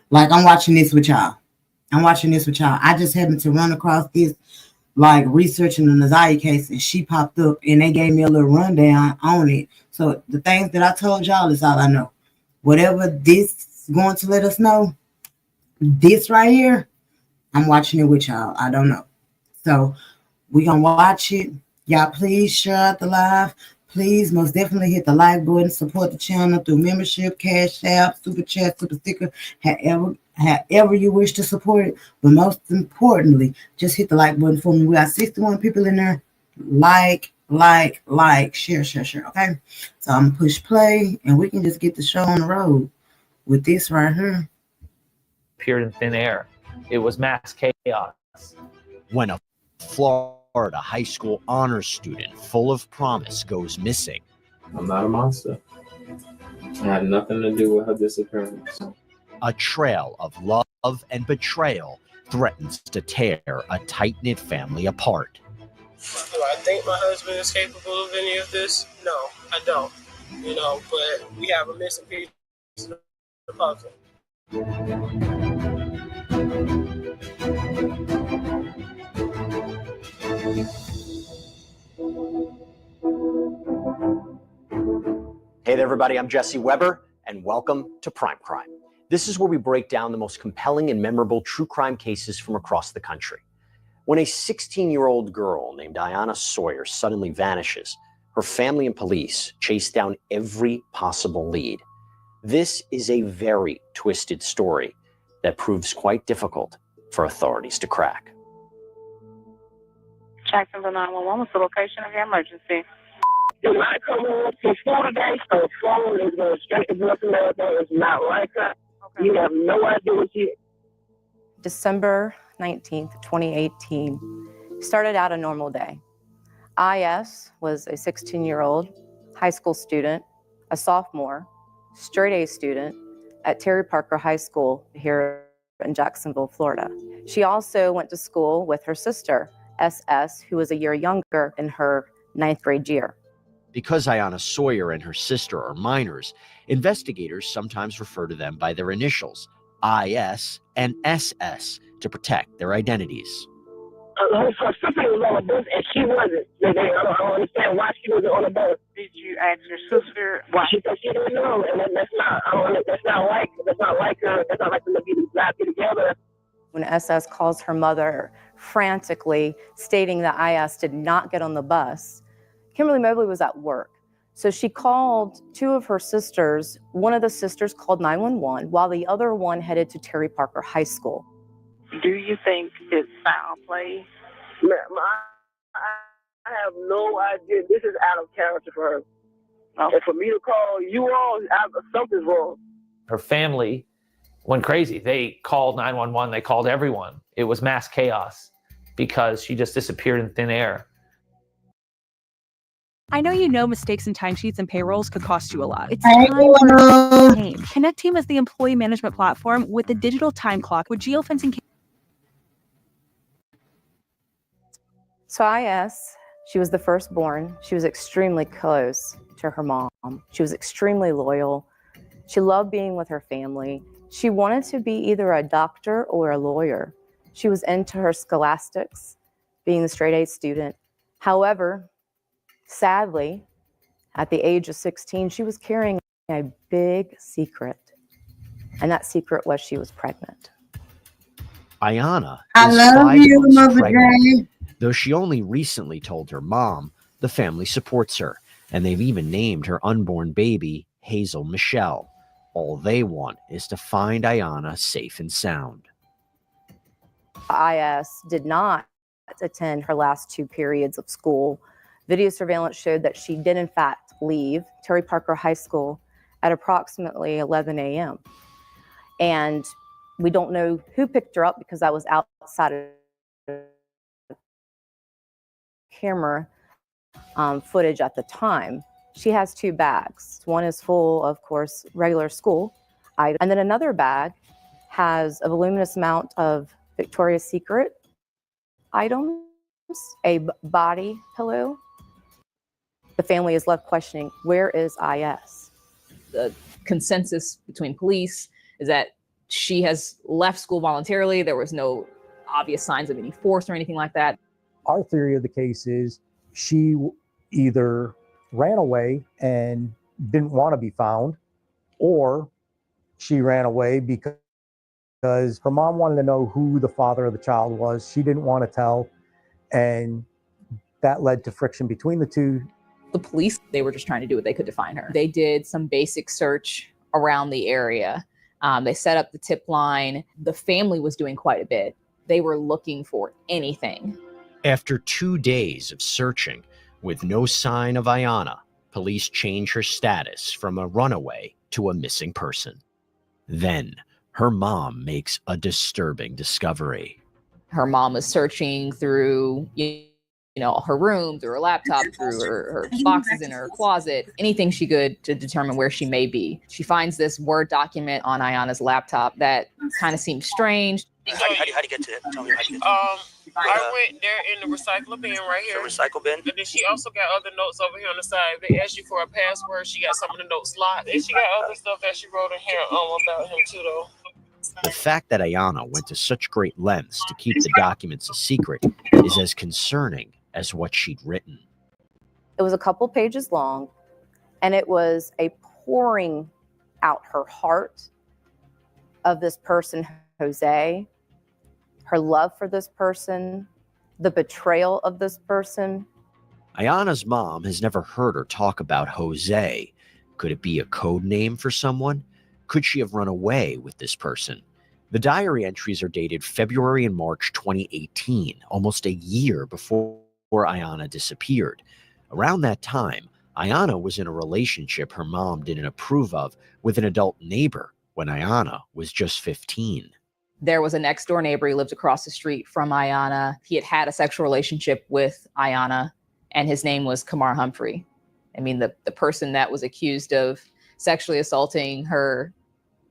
like, I'm watching this with y'all. I just happened to run across this, like, researching the Naziah case, and she popped up and they gave me a little rundown on it. So the things that I told y'all is all I know. Whatever this is going to let us know, this right here, I'm watching it with y'all. I don't know. So we're going to watch it. Y'all, please share out the live. Please most definitely hit the like button. Support the channel through membership, cash app, super chat, super sticker, however you wish to support it. But most importantly, just hit the like button for me. We got 61 people in there. Like, share. Okay? So I'm going to push play, and we can just get the show on the road with this right here. Appeared in thin air. It was mass chaos. When a Florida high school honors student full of promise goes missing. I'm not a monster. I had nothing to do with her disappearance. A trail of love and betrayal threatens to tear a tight-knit family apart. Do I think my husband is capable of any of this? No, I don't. But we have a missing piece of the puzzle. Hey there, everybody. I'm Jesse Weber, and welcome to Prime Crime. This is where we break down the most compelling and memorable true crime cases from across the country. When a 16-year-old girl named Ayanna Sawyer suddenly vanishes, her family and police chase down every possible lead. This is a very twisted story that proves quite difficult for authorities to crack. Jacksonville 911, what's the location of your emergency? When I come home from school today, her phone is going straight to voicemail. It's not like her. Okay. You have no idea what she is. December 19th, 2018 started out a normal day. IS was a 16-year-old high school student, a sophomore, straight A student at Terry Parker High School here in Jacksonville, Florida. She also went to school with her sister, SS, who was a year younger in her 9th grade year. Because Ayanna Sawyer and her sister are minors, investigators sometimes refer to them by their initials, IS and SS, to protect their identities. Her sister was on the bus and she wasn't. I don't understand why she wasn't on the bus. Did you ask your sister why? She said she didn't know, and that's not like her. That's not like them to be together. When SS calls her mother frantically, stating that IS did not get on the bus, Kimberly Mobley was at work. So she called two of her sisters. One of the sisters called 911 while the other one headed to Terry Parker High School. Do you think it's foul play? Ma'am, I have no idea. This is out of character for her. Okay. And for me to call you all, something's wrong. Her family went crazy. They called 911. They called everyone. It was mass chaos because she just disappeared in thin air. I know you know mistakes in timesheets and payrolls could cost you a lot. It's time for change. Connect Team is the employee management platform with a digital time clock with geofencing. So IS, she was the firstborn. She was extremely close to her mom. She was extremely loyal. She loved being with her family. She wanted to be either a doctor or a lawyer. She was into her scholastics, being the straight A student. However, sadly, at the age of 16, she was carrying a big secret. And that secret was she was pregnant. Ayana I is love 5 you, months Mother pregnant. Jane. Though she only recently told her mom, the family supports her, and they've even named her unborn baby Hazel Michelle. All they want is to find Ayana safe and sound. IS did not attend her last 2 periods of school. Video surveillance showed that she did in fact leave Terry Parker High School at approximately 11 a.m. And we don't know who picked her up because I was outside of camera footage at the time. She has 2 bags. One is full, of course, regular school items, and then another bag has a voluminous amount of Victoria's Secret items, a body pillow. The family is left questioning, where is IS? The consensus between police is that she has left school voluntarily. There was no obvious signs of any force or anything like that. Our theory of the case is she either ran away and didn't want to be found, or she ran away because her mom wanted to know who the father of the child was. She didn't want to tell, and that led to friction between the two. The police, they were just trying to do what they could to find her. They did some basic search around the area. They set up the tip line. The family was doing quite a bit. They were looking for anything. After 2 days of searching with no sign of Ayana, police change her status from a runaway to a missing person. Then her mom makes a disturbing discovery. Her mom is searching through, her room, through her laptop, through her boxes in her closet, anything she could to determine where she may be. She finds this Word document on Ayana's laptop that kind of seems strange. How do you get to it? Tell me how do you get to it. I went there in the recycle bin right here. The recycle bin? And then she also got other notes over here on the side. They asked you for a password. She got some of the notes locked. And she got other stuff that she wrote in here about him too, though. The fact that Ayana went to such great lengths to keep the documents a secret is as concerning as what she'd written. It was a couple pages long, and it was a pouring out her heart of this person, Jose, her love for this person, the betrayal of this person. Ayana's mom has never heard her talk about Jose. Could it be a code name for someone? Could she have run away with this person? The diary entries are dated February and March 2018, almost a year before Ayana disappeared. Around that time, Ayana was in a relationship her mom didn't approve of with an adult neighbor when Ayana was just 15. There was a next door neighbor who lived across the street from Ayana. He had had a sexual relationship with Ayana, and his name was Kamar Humphrey. I mean, the person that was accused of sexually assaulting her,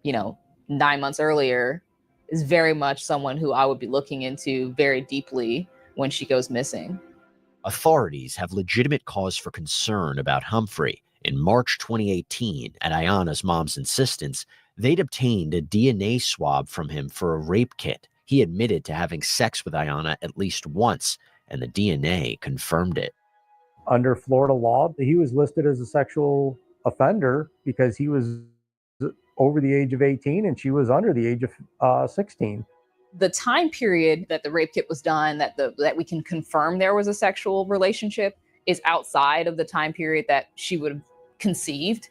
9 months earlier is very much someone who I would be looking into very deeply when she goes missing. Authorities have legitimate cause for concern about Humphrey. In March 2018, at Ayana's mom's insistence, they'd obtained a DNA swab from him for a rape kit. He admitted to having sex with Ayana at least once, and the DNA confirmed it. Under Florida law, he was listed as a sexual offender because he was over the age of 18 and she was under the age of 16. The time period that the rape kit was done, that we can confirm there was a sexual relationship, is outside of the time period that she would have conceived.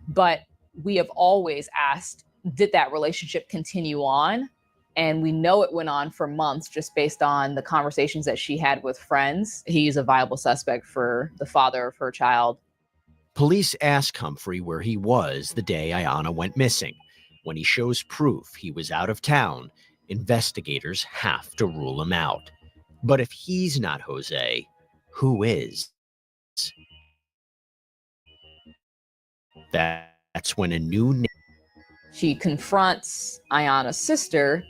But we have always asked, did that relationship continue on? And we know it went on for months just based on the conversations that she had with friends. He's a viable suspect for the father of her child. Police ask Humphrey where he was the day Ayana went missing. When he shows proof he was out of town, investigators have to rule him out. But if he's not Jose, who is? That's when a new name. She confronts Ayana's sister,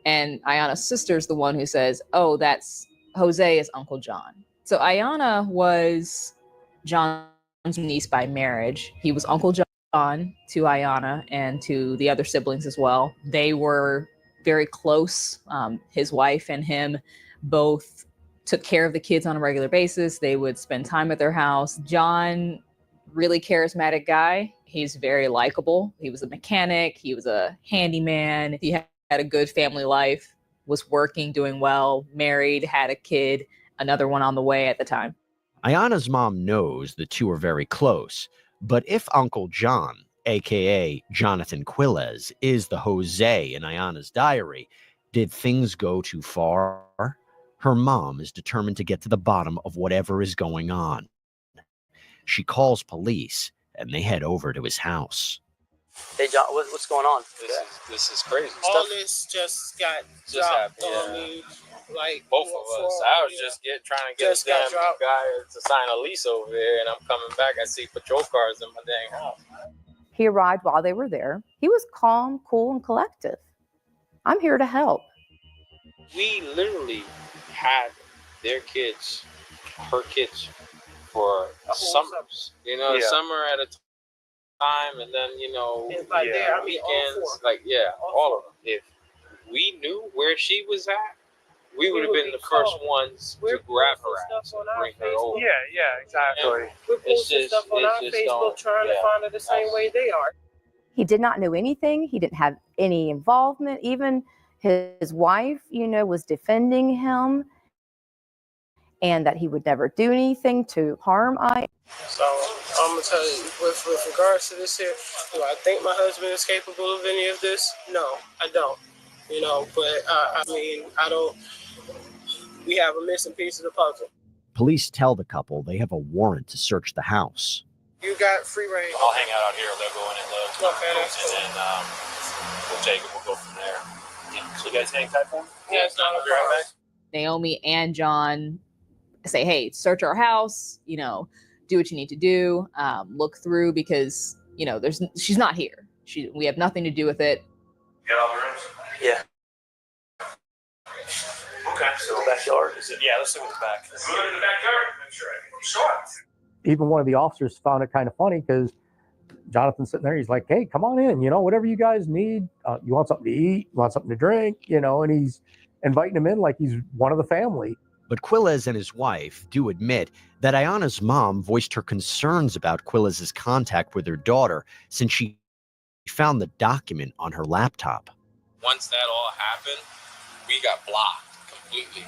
and Ayana's sister's the one who says, oh, that's Jose is Uncle John. So Ayana was John's niece by marriage. He was Uncle John. on to Ayanna and to the other siblings as well. They were very close. His wife and him both took care of the kids on a regular basis. They would spend time at their house. John, really charismatic guy. He's very likable. He was a mechanic. He was a handyman. He had a good family life, was working, doing well, married, had a kid, another one on the way at the time. Ayanna's mom knows the two are very close, but if Uncle John, aka Jonathan Quilez, is the Jose in Ayanna's diary, did things go too far? Her mom is determined to get to the bottom of whatever is going on. She calls police, and they head over to his house. Hey, John, what's going on? This is crazy All stuff. this just got Just dropped happened, on yeah. me. Like Both of us. I was just trying to get Just a got damn dropped. guy to sign a lease over there, and I'm coming back. I see patrol cars in my dang house. He arrived while they were there. He was calm, cool, and collective. I'm here to help. We literally had their kids, her kids, for summers. You know, Yeah. summer at a time, and then It's like there, I mean, all weekends. four. Like all of them. If we knew where she was at, we would have been the first ones to grab her ass and bring her over. Yeah, exactly. And We're it's posting just- stuff on it our just Facebook don't- trying to yeah. find her the same way they are. He did not know anything. He didn't have any involvement. Even his wife, was defending him and that he would never do anything to harm I. So I'm gonna tell you, with regards to this here, do I think my husband is capable of any of this? No, I don't. But I mean, I don't. We have a missing piece of the puzzle. Police tell the couple they have a warrant to search the house. You got free reign. I'll hang out here. They'll go in and look. Okay, that's cool. And then we'll take it. We'll go from there. Yeah. So you guys hang tight for me? Yeah, it's not a I'll be right problem. back. Naomi and John say, hey, search our house, do what you need to do, look through, because, she's not here. We have nothing to do with it. You got all the rooms? Yeah. Okay, so Backyard. Yeah, let's look at the back. Let's look at the backyard. That's right. Sure. Even one of the officers found it kind of funny because Jonathan's sitting there. He's like, hey, come on in, whatever you guys need. You want something to eat? You want something to drink? And he's inviting him in like he's one of the family. But Quilez and his wife do admit that Ayanna's mom voiced her concerns about Quilez's contact with her daughter since she found the document on her laptop. Once that all happened, we got blocked completely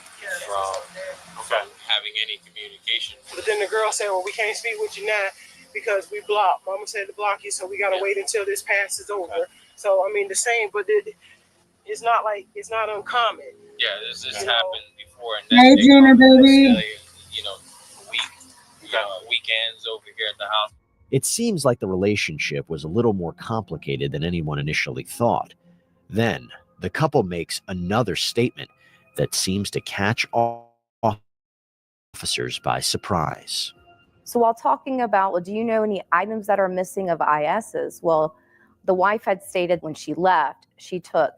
from having any communication. But then the girl said, well, we can't speak with you now because we blocked. Mama said to block you, so we got to wait until this passes over. Okay. So, I mean, the same, but it's not uncommon. Yeah, this happened before. And Hey, Gina, baby. Weekends over here at the house. It seems like the relationship was a little more complicated than anyone initially thought. Then, the couple makes another statement that seems to catch officers by surprise. So while talking about, well, do you know any items that are missing of IS's? Well, the wife had stated when she left, she took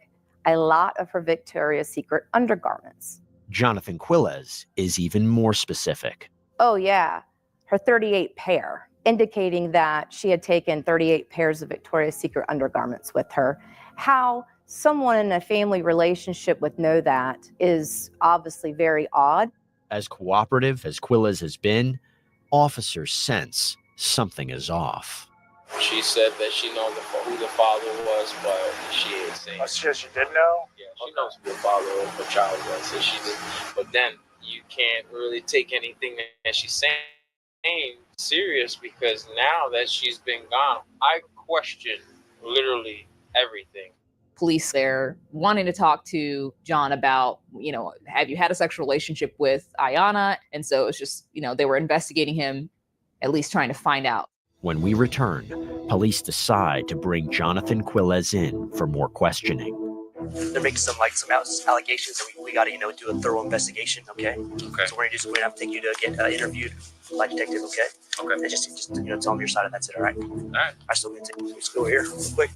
a lot of her Victoria's Secret undergarments. Jonathan Quilez is even more specific. Oh, yeah, her 38 pair, indicating that she had taken 38 pairs of Victoria's Secret undergarments with her. How someone in a family relationship would know that is obviously very odd. As cooperative as Quilez has been, officers sense something is off. She said that she knows who the father was, but she ain't saying. Oh, she didn't know? Yeah, she knows who the father of her child was, so she did. But then you can't really take anything that she's saying serious because now that she's been gone, I question literally everything. Police there wanting to talk to John about, have you had a sexual relationship with Ayanna? And so it's just, they were investigating him, at least trying to find out. When we return, police decide to bring Jonathan Quilez in for more questioning. They're making some allegations, and we got to do a thorough investigation. Okay. Okay. So we're gonna have to take you to get interviewed by detective. Okay. Okay. And just tell them your side, and that's it. All right. All right. I still gonna let's go here real quick.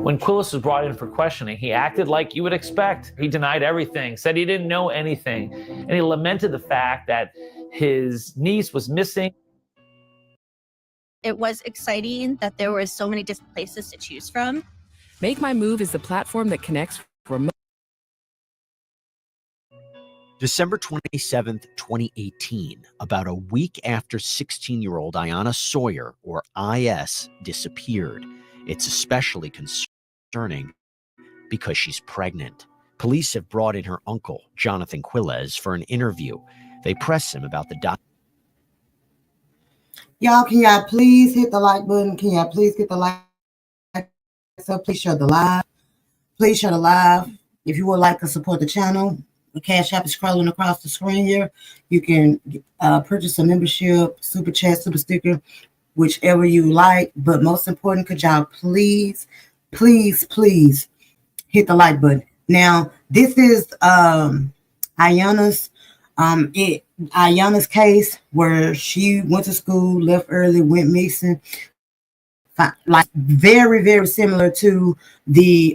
When When Quillis was brought in for questioning, he acted like you would expect. He denied everything, said he didn't know anything, and he lamented the fact that his niece was missing. It was exciting that there were so many different places to choose from. Make My Move is the platform that connects remote. December 27th, 2018, about a week after 16-year-old Ayanna Sawyer, or IS, disappeared. It's especially concerning because she's pregnant. Police have brought in her uncle, Jonathan Quilles, for an interview. They press him about the Y'all, can y'all please hit the like button? Can y'all please get the like? So please share the live. Please share the live. If you would like to support the channel, the Cash App is scrolling across the screen here. You can purchase a membership, super chat, super sticker, whichever you like. But most important, could y'all please hit the like button. Now, this is Ayanna's case where she went to school, left early, went missing. Like very, very similar to the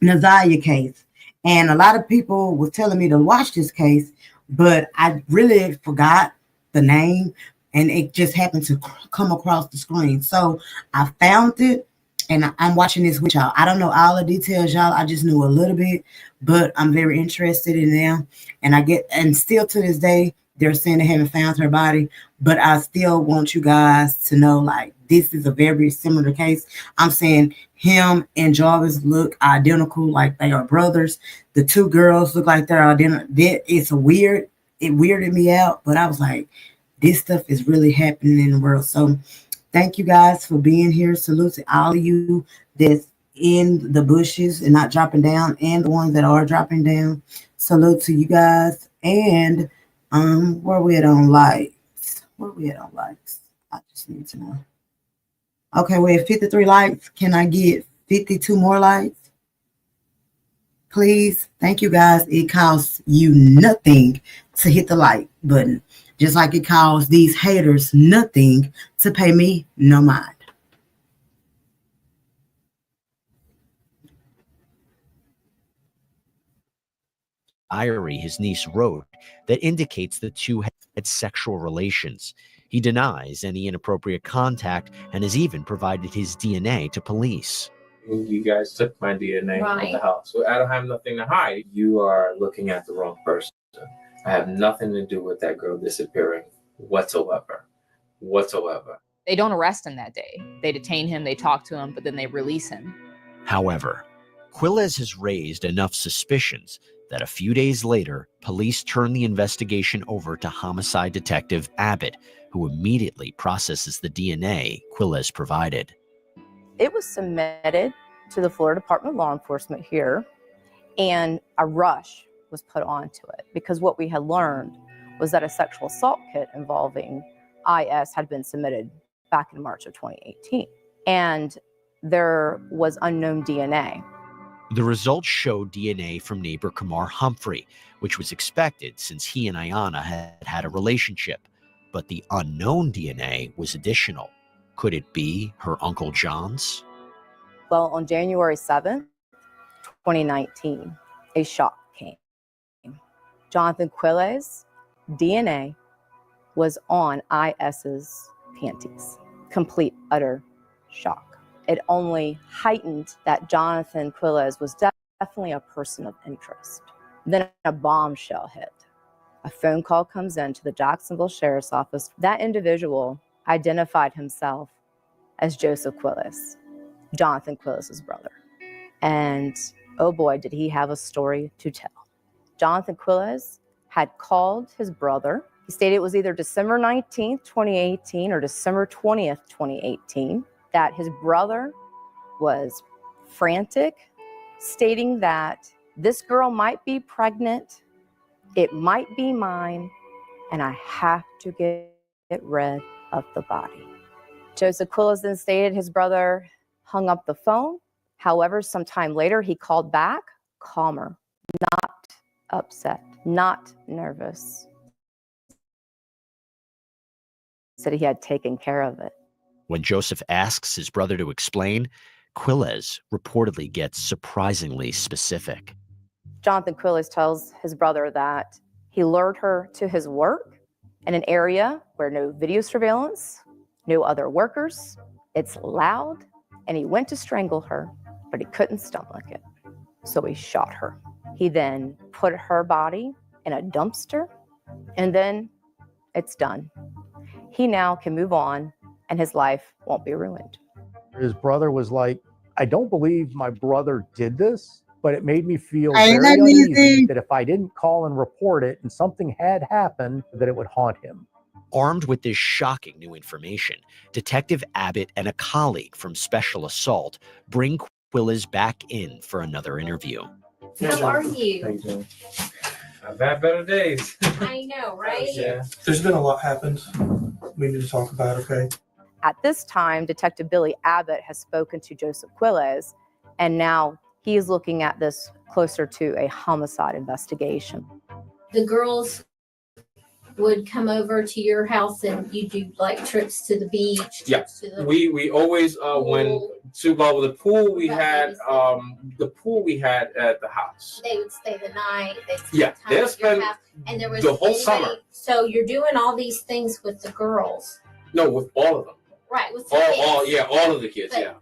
Nazaria case. And a lot of people were telling me to watch this case, but I really forgot the name and it just happened to come across the screen. So I found it and I'm watching this with y'all. I don't know all the details, y'all. I just knew a little bit, but I'm very interested in them. And still to this day, they're saying they haven't found her body, but I still want you guys to know, like, this is a very similar case. I'm saying him and Jarvis look identical, like they are brothers. The two girls look like they're identical. It weirded me out, but I was like, this stuff is really happening in the world. So thank you guys for being here. Salute to all of you that's in the bushes and not dropping down, and the ones that are dropping down. Salute to you guys. And where we at on likes? I just need to know. Okay, we're at 53 likes. Can I get 52 more likes? Please. Thank you guys. It costs you nothing to hit the like button. Just like it costs these haters nothing to pay me no mind. diary his niece wrote that indicates the two had sexual relations. He denies any inappropriate contact and has even provided his DNA to police. You guys took my DNA from the house. So I don't have nothing to hide. You are looking at the wrong person. I have nothing to do with that girl disappearing whatsoever. They don't arrest him that day. They detain him, they talk to him, but then they release him. However, Quilles has raised enough suspicions that a few days later, police turned the investigation over to homicide detective Abbott, who immediately processes the DNA Quilles provided. It was submitted to the Florida Department of Law Enforcement here, and a rush was put onto it because what we had learned was that a sexual assault kit involving IS had been submitted back in March of 2018, and there was unknown DNA. The results showed DNA from neighbor Kamar Humphrey, which was expected since he and Ayanna had had a relationship. But the unknown DNA was additional. Could it be her Uncle John's? Well, on January 7th, 2019, a shock came. Jonathan Quilles' DNA was on IS's panties. Complete, utter shock. It only heightened that Jonathan Quilles was definitely a person of interest. Then a bombshell hit. A phone call comes in to the Jacksonville Sheriff's Office. That individual identified himself as Joseph Quilles, Jonathan Quilles' brother. And oh boy, did he have a story to tell. Jonathan Quilles had called his brother. He stated it was either December 19th, 2018 or December 20th, 2018, that his brother was frantic, stating that this girl might be pregnant, it might be mine, and I have to get rid of the body. Joseph Quilles then stated his brother hung up the phone. However, sometime later, he called back, calmer, not upset, not nervous. Said he had taken care of it. When Joseph asks his brother to explain, Quillez reportedly gets surprisingly specific. Jonathan Quillez tells his brother that he lured her to his work in an area where no video surveillance, no other workers, it's loud, and he went to strangle her, but he couldn't stomach it. So he shot her. He then put her body in a dumpster, and then it's done. He now can move on, and his life won't be ruined. His brother was like, I don't believe my brother did this, but it made me feel Ain't very that uneasy easy? that if I didn't call and report it and something had happened, that it would haunt him. Armed with this shocking new information, Detective Abbott and a colleague from Special Assault bring Quillez back in for another interview. How are you? I've had better days. I know, right? Yeah. There's been a lot happened. We need to talk about, okay? At this time, Detective Billy Abbott has spoken to Joseph Quillez, and now he is looking at this closer to a homicide investigation. The girls would come over to your house and you do like trips to the beach. Yeah, trips to the we always when to go with the pool we had at the house. They would stay the night. They'd spend Yeah, time they'll at your spend house. And there was the whole anybody- summer. So you're doing all these things with the girls, No, with all of them. right? With the kids. All of the kids. But, Yeah,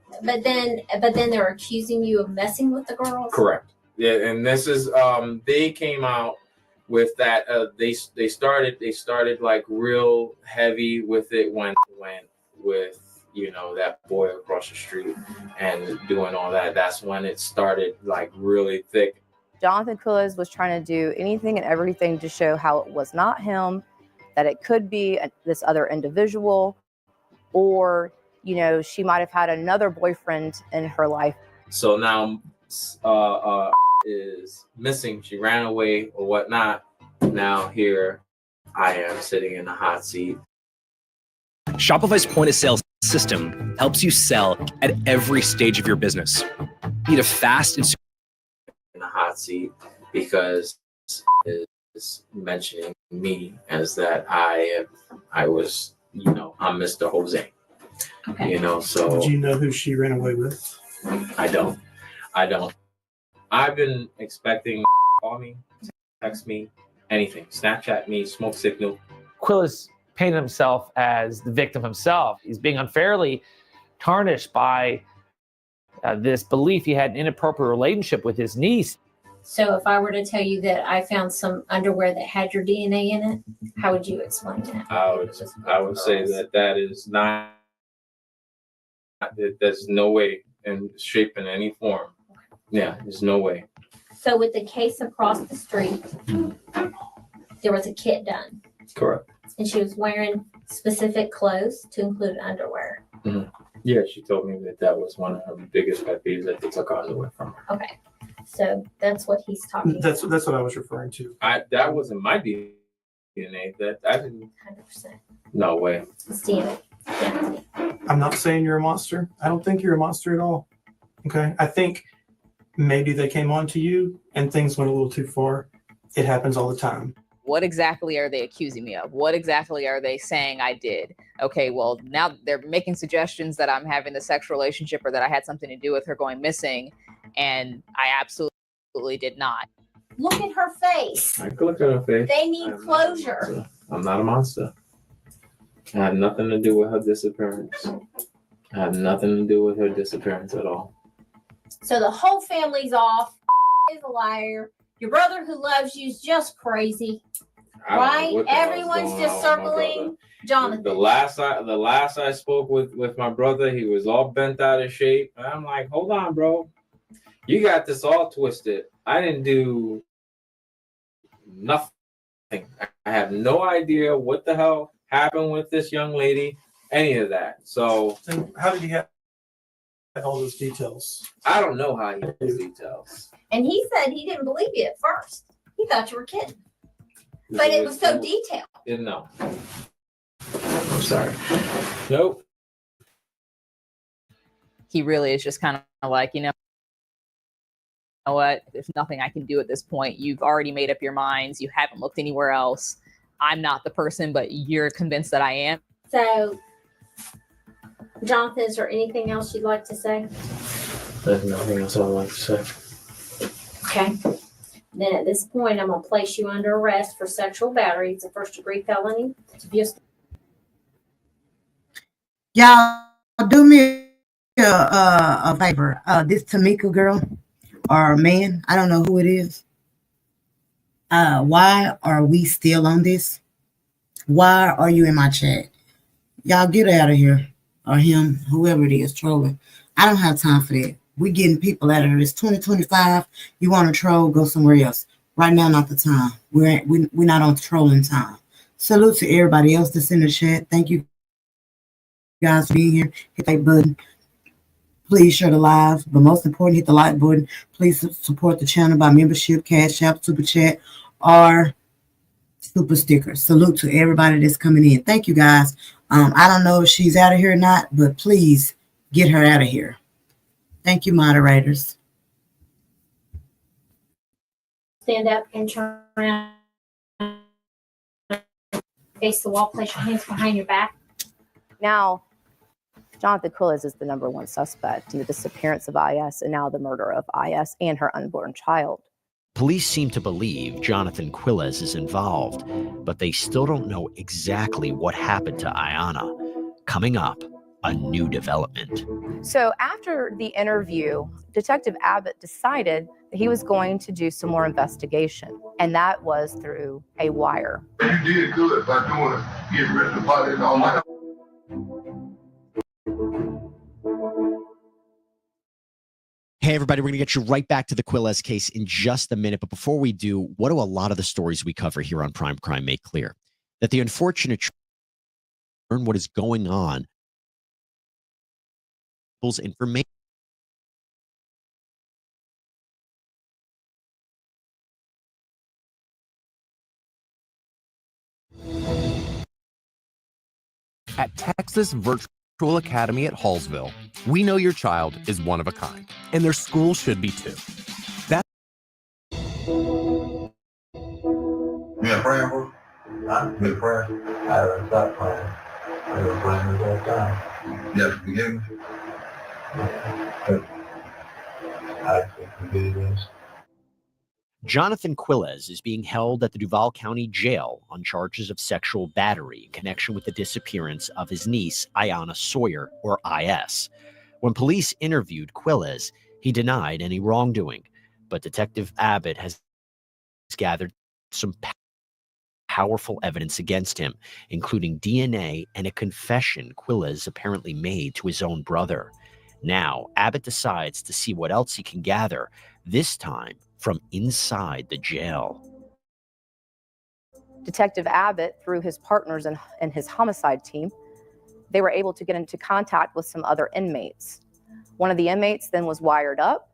But then they're accusing you of messing with the girls. correct. Yeah, and this is they came out with that. They started like real heavy with it when with that boy across the street and doing all that. That's when it started like really thick. Jonathan Quillez was trying to do anything and everything to show how it was not him, that it could be this other individual, or, she might have had another boyfriend in her life. So now is missing. She ran away or whatnot. Now here I am sitting in the hot seat. Shopify's point of sale system helps you sell at every stage of your business. Need a fast and in the hot seat because is mentioning me as that I was, I'm Mr. Jose. Okay. So Do you know who she ran away with? I don't. I've been expecting call me, text me, anything, Snapchat me, smoke signal. Quillez painted himself as the victim himself. He's being unfairly tarnished by this belief he had an inappropriate relationship with his niece. So if I were to tell you that I found some underwear that had your DNA in it, how would you explain that? I would say that is not. There's no way in shape in any form. Yeah, there's no way. So with the case across the street, there was a kit done, Correct. and she was wearing specific clothes to include underwear. Mm-hmm. Yeah, she told me that was one of her biggest pet peeves, that they took underwear from her. Okay, so that's what he's talking That's what I was referring to. That wasn't my DNA. That I didn't. 100%. No way. It's DNA. Yeah. I'm not saying you're a monster. I don't think you're a monster at all. Okay. I think maybe they came on to you and things went a little too far. It happens all the time. What exactly are they accusing me of? What exactly are they saying I did? Okay, well, now they're making suggestions that I'm having a sexual relationship or that I had something to do with her going missing, and I absolutely did not. Look at her face. I could look at her face. They need closure. I'm not a monster. I had nothing to do with her disappearance. I had nothing to do with her disappearance at all. So the whole family's off. Is a liar. Your brother who loves you is just crazy. I don't know Right? what the hell's Everyone's going just on with my circling brother. Jonathan. The last I spoke with my brother, he was all bent out of shape. And I'm like, hold on, bro. You got this all twisted. I didn't do nothing. I have no idea what the hell happened with this young lady, any of that. So And how did you have all those details? I don't know how he had those details. And he said he didn't believe you at first. He thought you were kidding. But it was so detailed. No. I'm sorry. Nope. He really is just kind of like, you know what? There's nothing I can do at this point. You've already made up your minds. You haven't looked anywhere else. I'm not the person, but you're convinced that I am. So, Jonathan, is there anything else you'd like to say? There's nothing else I'd like to say. Okay. Then at this point, I'm gonna place you under arrest for sexual battery. It's a first-degree felony. It's abuse. Y'all do me a favor. This Tamika girl or man, I don't know who it is. Why are we still on this? Why are you in my chat? Y'all get out of here, or him, whoever it is, trolling. I don't have time for that. We getting people out of here. It's 2025. You want to troll, go somewhere else. Right now, not the time. We're not on trolling time. Salute to everybody else that's in the chat. Thank you guys for being here. Hit that button. Please share the live, but most important, hit the like button. Please support the channel by membership, Cash App, Super Chat, or Super Sticker. Salute to everybody that's coming in. Thank you guys. I don't know if she's out of here or not, but please get her out of here. Thank you, moderators. Stand up and turn around. Face the wall. Place your hands behind your back. Now, Jonathan Quilles is the #1 suspect in the disappearance of IS and now the murder of IS and her unborn child. Police seem to believe Jonathan Quilles is involved, but they still don't know exactly what happened to Ayanna. Coming up, a new development. So after the interview, Detective Abbott decided that he was going to do some more investigation, and that was through a wire. You did good by doing it, getting rid of the body and all that. Hey, everybody, we're going to get you right back to the Quilles case in just a minute. But before we do, what do a lot of the stories we cover here on Prime Crime make clear? That the unfortunate learn what is going on. People's information. At Texas Virtual Academy at Hallsville, we know your child is one of a kind, and their school should be too. That's Yeah, praying for I'm good praying. I haven't stopped praying. I was praying the whole time. You have to forgive me. But I think forgive us. Jonathan Quilles is being held at the Duval County Jail on charges of sexual battery in connection with the disappearance of his niece, Ayanna Sawyer, or IS. When police interviewed Quilles, he denied any wrongdoing, but Detective Abbott has gathered some powerful evidence against him, including DNA and a confession Quilles apparently made to his own brother. Now, Abbott decides to see what else he can gather, this time from inside the jail. Detective Abbott, through his partners and his homicide team, they were able to get into contact with some other inmates. One of the inmates then was wired up,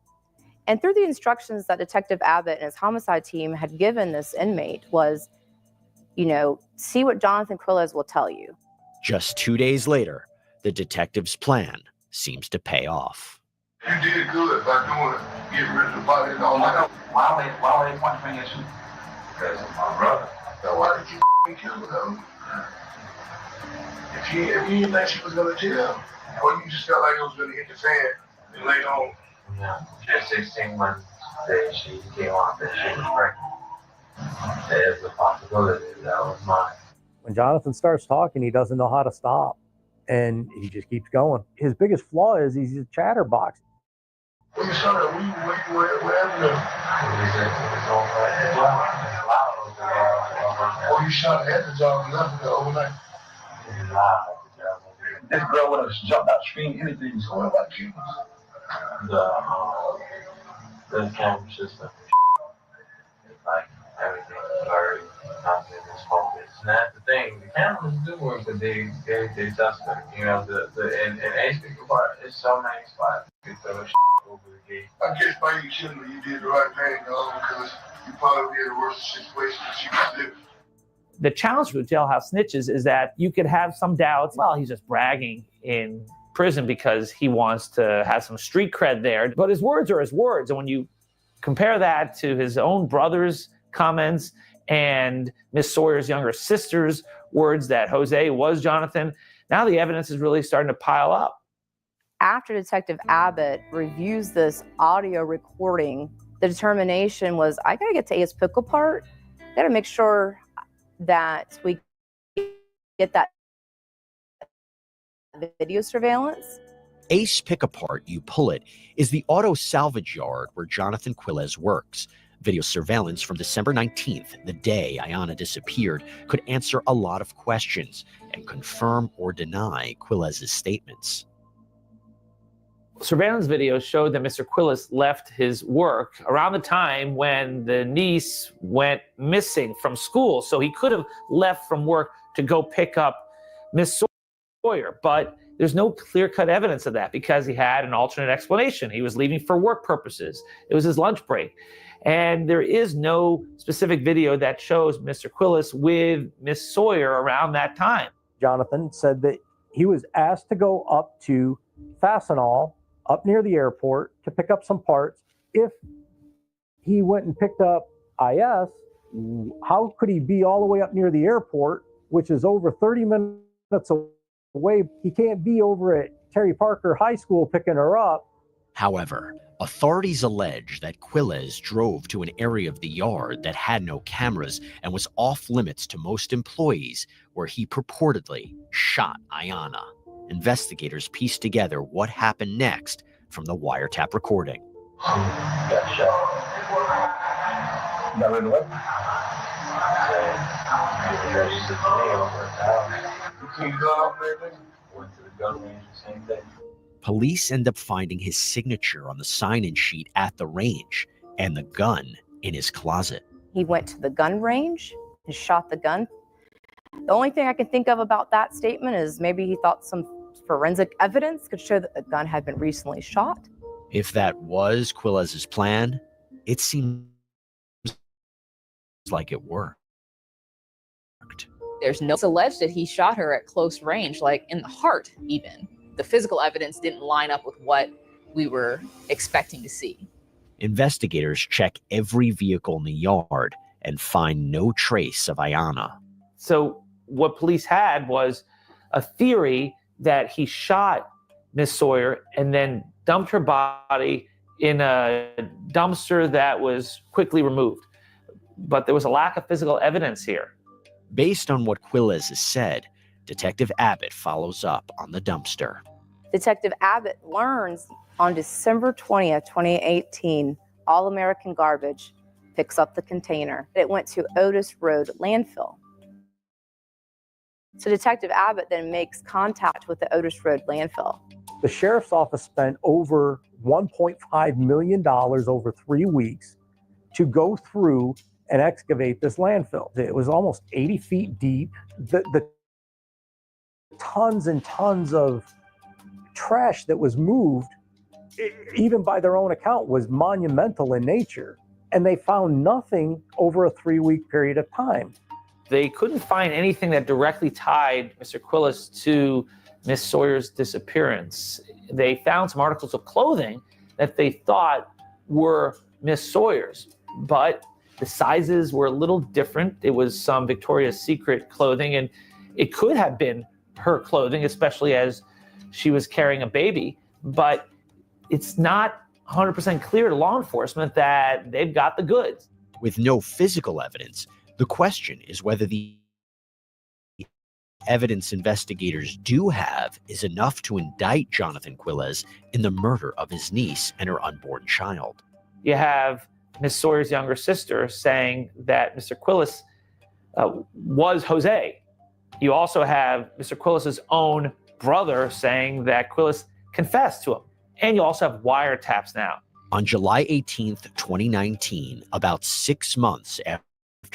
and through the instructions that Detective Abbott and his homicide team had given this inmate was, see what Jonathan Quilles will tell you. Just 2 days later, the detective's plan seems to pay off. You did good by doing it, getting rid of the body and all that. Why would they point fingers at you? Because of my brother. So why did you kill them? If you didn't think she was gonna tell, or you just felt like it was gonna hit the fan and later on. Yeah, she was 16 when she came off and she was pregnant. There's a possibility that was mine. When Jonathan starts talking, he doesn't know how to stop, and he just keeps going. His biggest flaw is he's a chatterbox. When you saw that, wherever the... Oh, you shot at the job and left it there overnight? This girl would have jumped out screaming anything. So what about you? The camera system. It's like everything is blurry, nothing is focused. And that's the thing, the cameras do work, but they suspect. And A-Speaker part, there's so many spots you can throw shit over the gate. I guess by you killing her, you did the right thing, because you probably be in a worse situation than she was living. The challenge with Jailhouse Snitches is that you could have some doubts. Well, he's just bragging in prison because he wants to have some street cred there. But his words are his words. And when you compare that to his own brother's comments and Miss Sawyer's younger sister's words that Jose was Jonathan, now the evidence is really starting to pile up. After Detective Abbott reviews this audio recording, the determination was, I gotta get to Ace Pickle part. I gotta make sure that we get that video surveillance. Ace Pick-A-Part, You Pull It, is the auto salvage yard where Jonathan Quilez works. Video surveillance from December 19th, the day Ayanna disappeared, could answer a lot of questions and confirm or deny Quilez's statements. Surveillance video showed that Mr. Quilez left his work around the time when the niece went missing from school. So he could have left from work to go pick up Miss Sawyer, but there's no clear-cut evidence of that because he had an alternate explanation. He was leaving for work purposes. It was his lunch break. And there is no specific video that shows Mr. Quilez with Miss Sawyer around that time. Jonathan said that he was asked to go up to Fastenal, up near the airport, to pick up some parts. If he went and picked up IS, how could he be all the way up near the airport, which is over 30 minutes away? He can't be over at Terry Parker High School picking her up. However, authorities allege that Quilez drove to an area of the yard that had no cameras and was off limits to most employees, where he purportedly shot Ayanna. Investigators pieced together what happened next from the wiretap recording. Got shot. Never what? Went to the gun range, same thing. Police end up finding his signature on the sign-in sheet at the range and the gun in his closet. He went to the gun range and shot the gun. The only thing I can think of about that statement is maybe he thought some forensic evidence could show that the gun had been recently shot. If that was Quilez's plan, it seems like it worked. There's no, it's alleged that he shot her at close range, like in the heart even. The physical evidence didn't line up with what we were expecting to see. Investigators check every vehicle in the yard and find no trace of Ayanna. So what police had was a theory that he shot Miss Sawyer and then dumped her body in a dumpster that was quickly removed. But there was a lack of physical evidence here. Based on what Quilez has said, Detective Abbott follows up on the dumpster. Detective Abbott learns on December 20th, 2018, All American Garbage picks up the container. It went to Otis Road landfill. So Detective Abbott then makes contact with the Otis Road landfill. The sheriff's office spent over $1.5 million over 3 weeks to go through and excavate this landfill. It was almost 80 feet deep. The tons and tons of trash that was moved, even by their own account, was monumental in nature. And they found nothing over a 3-week period of time. They couldn't find anything that directly tied Mr. Quilez to Miss Sawyer's disappearance. They found some articles of clothing that they thought were Miss Sawyer's, but the sizes were a little different. It was some Victoria's Secret clothing, and it could have been her clothing, especially as she was carrying a baby. But it's not 100% clear to law enforcement that they've got the goods. With no physical evidence, the question is whether the evidence investigators do have is enough to indict Jonathan Quilez in the murder of his niece and her unborn child. You have Miss Sawyer's younger sister saying that Mr. Quilez was Jose. You also have Mr. Quilez's own brother saying that Quilez confessed to him. And you also have wiretaps now. On July 18th, 2019, about 6 months after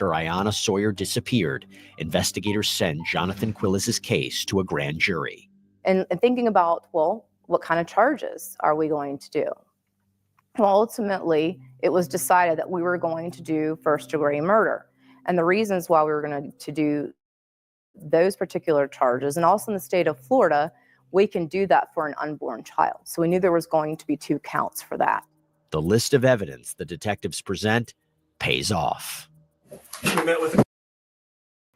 Ayanna Sawyer disappeared, investigators send Jonathan Quilez's case to a grand jury. And thinking about, well, what kind of charges are we going to do? Well, ultimately, it was decided that we were going to do first-degree murder. And the reasons why we were going to do those particular charges, and also in the state of Florida, we can do that for an unborn child. So we knew there was going to be 2 counts for that. The list of evidence the detectives present pays off.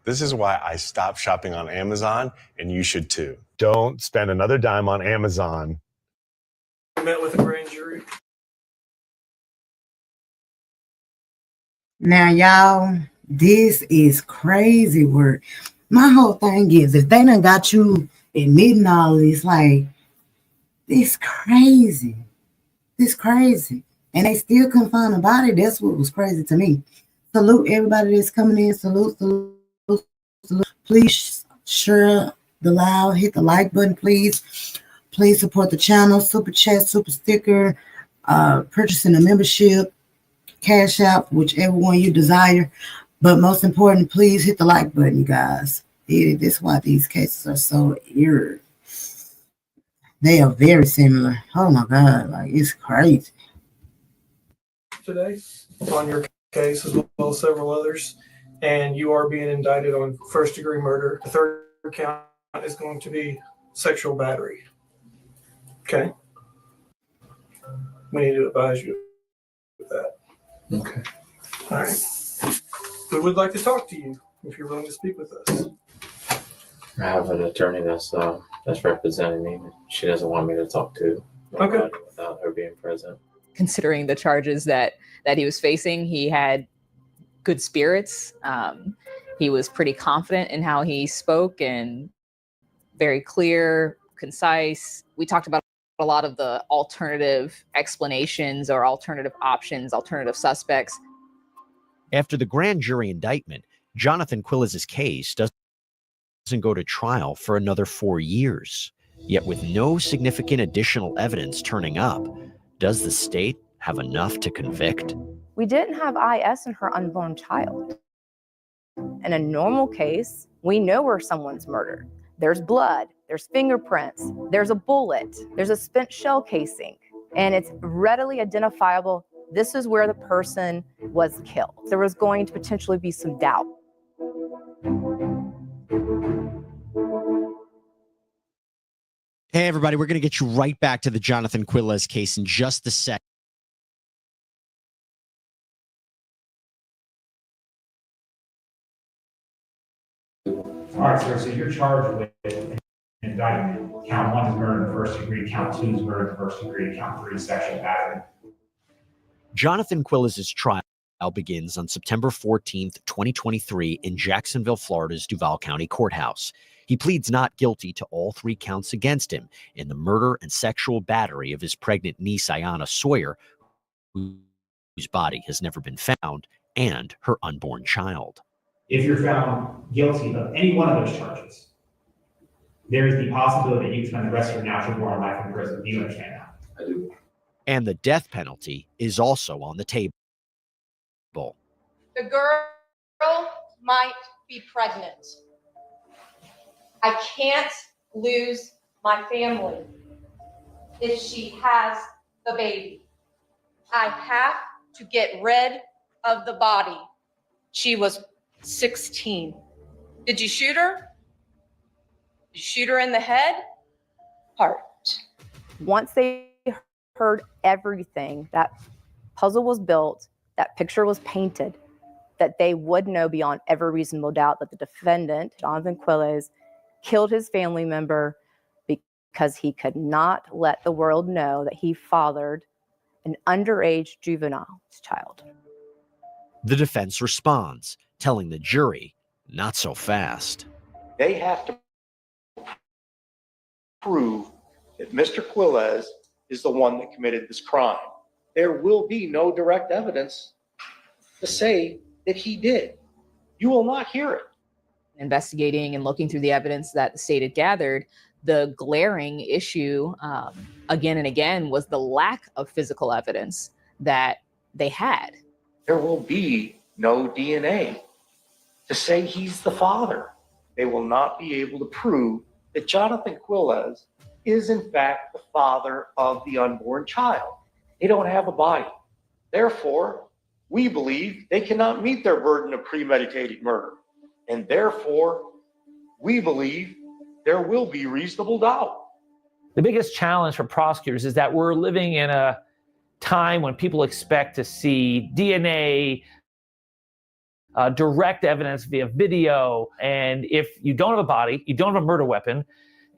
This is why I stopped shopping on Amazon, and you should too. Don't spend another dime on Amazon met with the grand jury. Now, y'all, this is crazy work. My whole thing is, if they done got you admitting all this, like, this crazy. This crazy. And they still couldn't find a body. That's what was crazy to me. Salute everybody that's coming in. Salute, salute, salute. Please share the live. Hit the like button, please. Please support the channel. Super chat, super sticker, purchasing a membership, cash out, whichever one you desire. But most important, please hit the like button, you guys. That's why these cases are so eerie. They are very similar. Oh my God, like it's crazy. Today on your case as well as several others, and you are being indicted on first-degree murder. The third count is going to be sexual battery. Okay? We need to advise you of that. Okay. All right. We would like to talk to you if you're willing to speak with us. I have an attorney that's representing me. She doesn't want me to talk to nobody without her being present. Considering the charges that he was facing, he had good spirits. He was pretty confident in how he spoke and very clear, concise. We talked about a lot of the alternative explanations or alternative options, alternative suspects. After the grand jury indictment, Jonathan Quilles' case doesn't go to trial for another 4 years. Yet with no significant additional evidence turning up, does the state have enough to convict? We didn't have IS in her unborn child. In a normal case, we know where someone's murdered. There's blood, there's fingerprints, there's a bullet, there's a spent shell casing, and it's readily identifiable. This is where the person was killed. There was going to potentially be some doubt. Hey, everybody, we're going to get you right back to the Jonathan Quilles case in just a sec. All right, sir, so you're charged with an indictment. Count 1 is murder in the first degree, count 2 is murder in the first degree, count 3 is sexual battery. Jonathan Quilles' trial begins on September 14th, 2023 in Jacksonville, Florida's Duval County Courthouse. He pleads not guilty to all 3 counts against him in the murder and sexual battery of his pregnant niece, Ayanna Sawyer, whose body has never been found, and her unborn child. If you're found guilty of any one of those charges, there is the possibility that you can spend the rest of your natural born life in prison. Do you understand that? I do. And the death penalty is also on the table. The girl might be pregnant. I can't lose my family if she has the baby. I have to get rid of the body. She was 16. Did you shoot her? Did you shoot her in the head? Heart. Once they heard everything, that puzzle was built, that picture was painted, that they would know beyond every reasonable doubt that the defendant, Jonathan Quilles, killed his family member because he could not let the world know that he fathered an underage juvenile child. The defense responds, telling the jury, not so fast. They have to prove that Mr. Quilles is the one that committed this crime. There will be no direct evidence to say that he did. You will not hear it. Investigating and looking through the evidence that the state had gathered, the glaring issue again and again was the lack of physical evidence that they had. There will be no DNA to say he's the father. They will not be able to prove that Jonathan Quilles is in fact the father of the unborn child. They don't have a body. Therefore, we believe they cannot meet their burden of premeditated murder. And therefore, we believe there will be reasonable doubt. The biggest challenge for prosecutors is that we're living in a time when people expect to see DNA, direct evidence via video. And if you don't have a body, you don't have a murder weapon,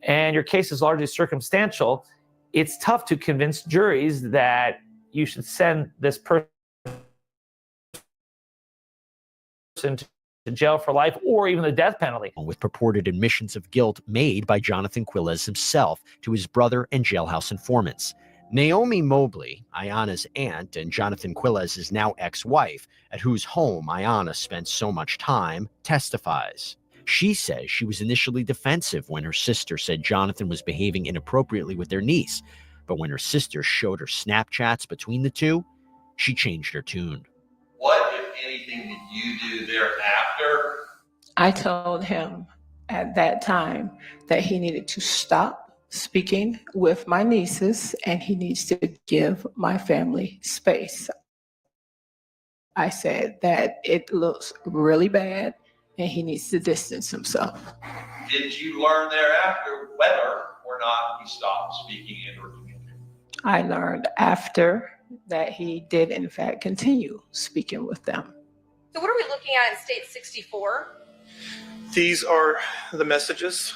and your case is largely circumstantial, it's tough to convince juries that you should send this person to jail for life or even the death penalty. With purported admissions of guilt made by Jonathan Quilez himself to his brother and jailhouse informants. Naomi Mobley, Ayanna's aunt and Jonathan Quilez's now ex-wife, at whose home Ayanna spent so much time, testifies. She says she was initially defensive when her sister said Jonathan was behaving inappropriately with their niece, but when her sister showed her Snapchats between the two, she changed her tune. What, if anything, did you do thereafter? I told him at that time that he needed to stop speaking with my nieces and he needs to give my family space. I said that it looks really bad and he needs to distance himself. Did you learn thereafter whether or not he stopped speaking and or communicating? I learned after that he did in fact continue speaking with them. So what are we looking at in state 64? These are the messages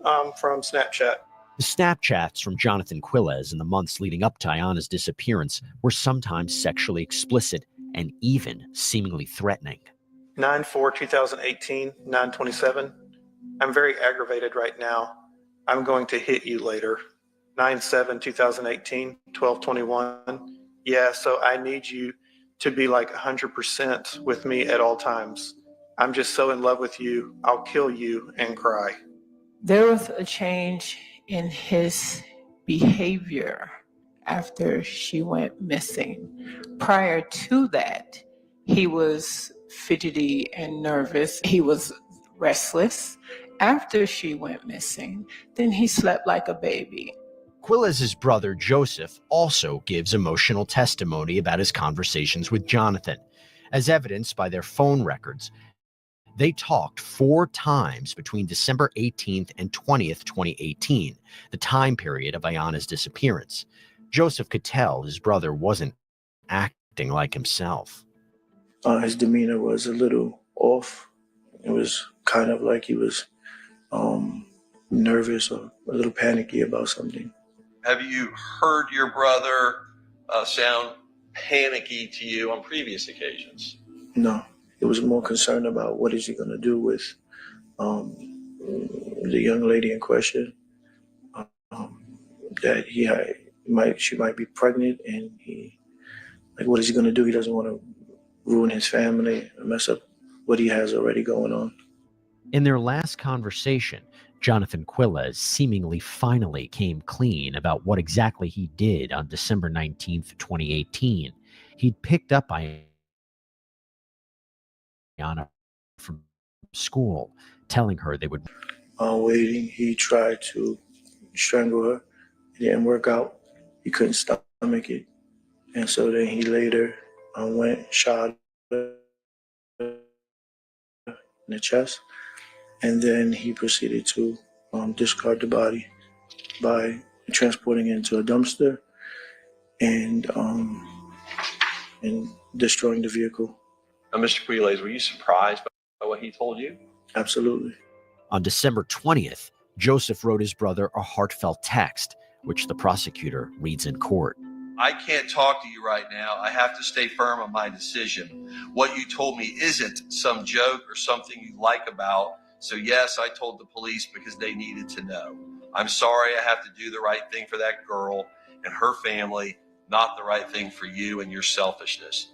from Snapchat. The Snapchats from Jonathan Quilez in the months leading up to Ayanna's disappearance were sometimes sexually explicit and even seemingly threatening. 9/4/2018, 9/27. I'm very aggravated right now. I'm going to hit you later. 9/7/2018, 12/21. Yeah, so I need you to be like 100% with me at all times. I'm just so in love with you. I'll kill you and cry. There was a change in his behavior after she went missing. Prior to that, he was fidgety and nervous. He was restless. After she went missing, then he slept like a baby. Quilez's brother Joseph also gives emotional testimony about his conversations with Jonathan, as evidenced by their phone records. They talked 4 times between December 18th and 20th, 2018, the time period of Ayanna's disappearance. Joseph could tell his brother wasn't acting like himself. His demeanor was a little off. It was kind of like he was nervous or a little panicky about something. Have you heard your brother sound panicky to you on previous occasions? No, it was more concerned about what is he going to do with the young lady in question. That she might be pregnant, and what is he going to do? He doesn't want to ruin his family and mess up what he has already going on. In their last conversation, Jonathan Quilez seemingly finally came clean about what exactly he did on December 19th, 2018. He'd picked up Ayanna from school, telling her they would... Waiting, he tried to strangle her. It didn't work out. He couldn't stomach it. And so then he later went, shot her in the chest. And then he proceeded to discard the body by transporting it into a dumpster and destroying the vehicle. Now, Mr. Quilez, were you surprised by what he told you? Absolutely. On December 20th, Joseph wrote his brother a heartfelt text, which the prosecutor reads in court. I can't talk to you right now. I have to stay firm on my decision. What you told me isn't some joke or something you like about. So yes, I told the police because they needed to know. I'm sorry I have to do the right thing for that girl and her family, not the right thing for you and your selfishness.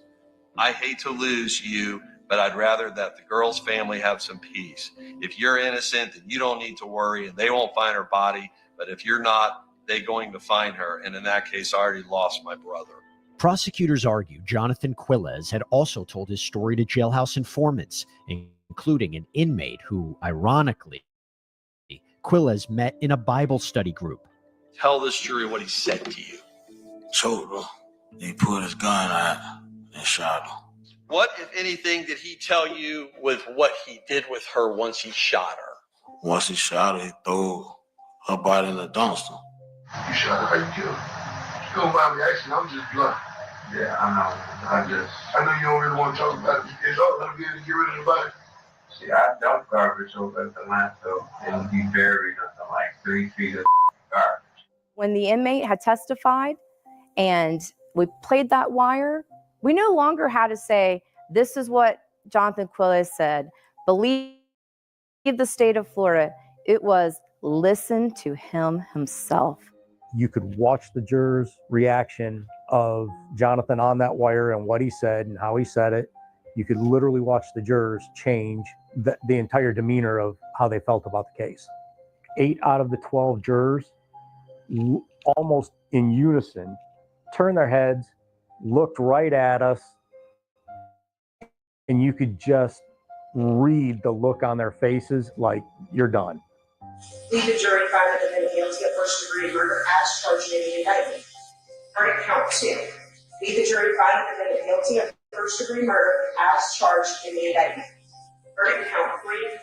I hate to lose you, but I'd rather that the girl's family have some peace. If you're innocent, then you don't need to worry and they won't find her body. But if you're not, they're going to find her. And in that case, I already lost my brother. Prosecutors argue Jonathan Quilez had also told his story to jailhouse informants, including an inmate who, ironically, Quilez met in a Bible study group. Tell this jury what he said to you. Choked her. He pulled his gun out and shot her. What, if anything, did he tell you with what he did with her once he shot her? Once he shot her, he threw her body in the dumpster. You shot her, how you killed her? You don't mind me asking, I'm just blunt. Yeah, I know. I know you don't really want to talk about it. It's all going to be able to get rid of the body. See, I dump garbage over at the landfill. It'll be buried under like 3 feet of garbage. When the inmate had testified and we played that wire, we no longer had to say, this is what Jonathan Quiles said. Believe the state of Florida. It was listen to him himself. You could watch the jurors' reaction of Jonathan on that wire and what he said and how he said it. You could literally watch the jurors change the entire demeanor of how they felt about the case. 8 out of the 12 jurors, almost in unison, turned their heads, looked right at us, and you could just read the look on their faces like, you're done. We, the jury, find the defendant guilty of first-degree murder as charged in the indictment. Verdict count 2. We, the jury, find the defendant guilty of first-degree murder as charged in the indictment. Verdict count 3.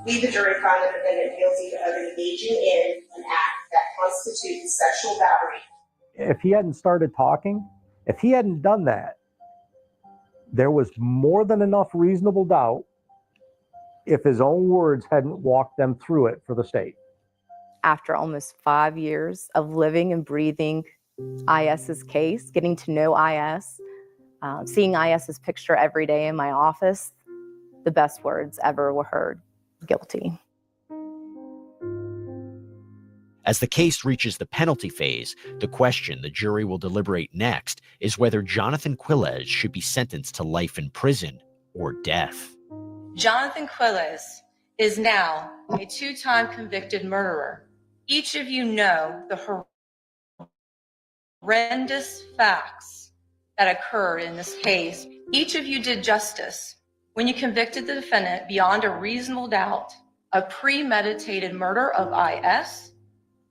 We, the jury, find the defendant guilty of engaging in an act that constitutes sexual battery. If he hadn't started talking, if he hadn't done that, there was more than enough reasonable doubt if his own words hadn't walked them through it for the state. After almost 5 years of living and breathing IS's case, getting to know IS, seeing IS's picture every day in my office, the best words ever were heard: guilty. As the case reaches the penalty phase, the question the jury will deliberate next is whether Jonathan Quiles should be sentenced to life in prison or death. Jonathan Quiles is now a 2-time convicted murderer. Each of you know the horrendous facts that occurred in this case. Each of you did justice when you convicted the defendant beyond a reasonable doubt of premeditated murder of IS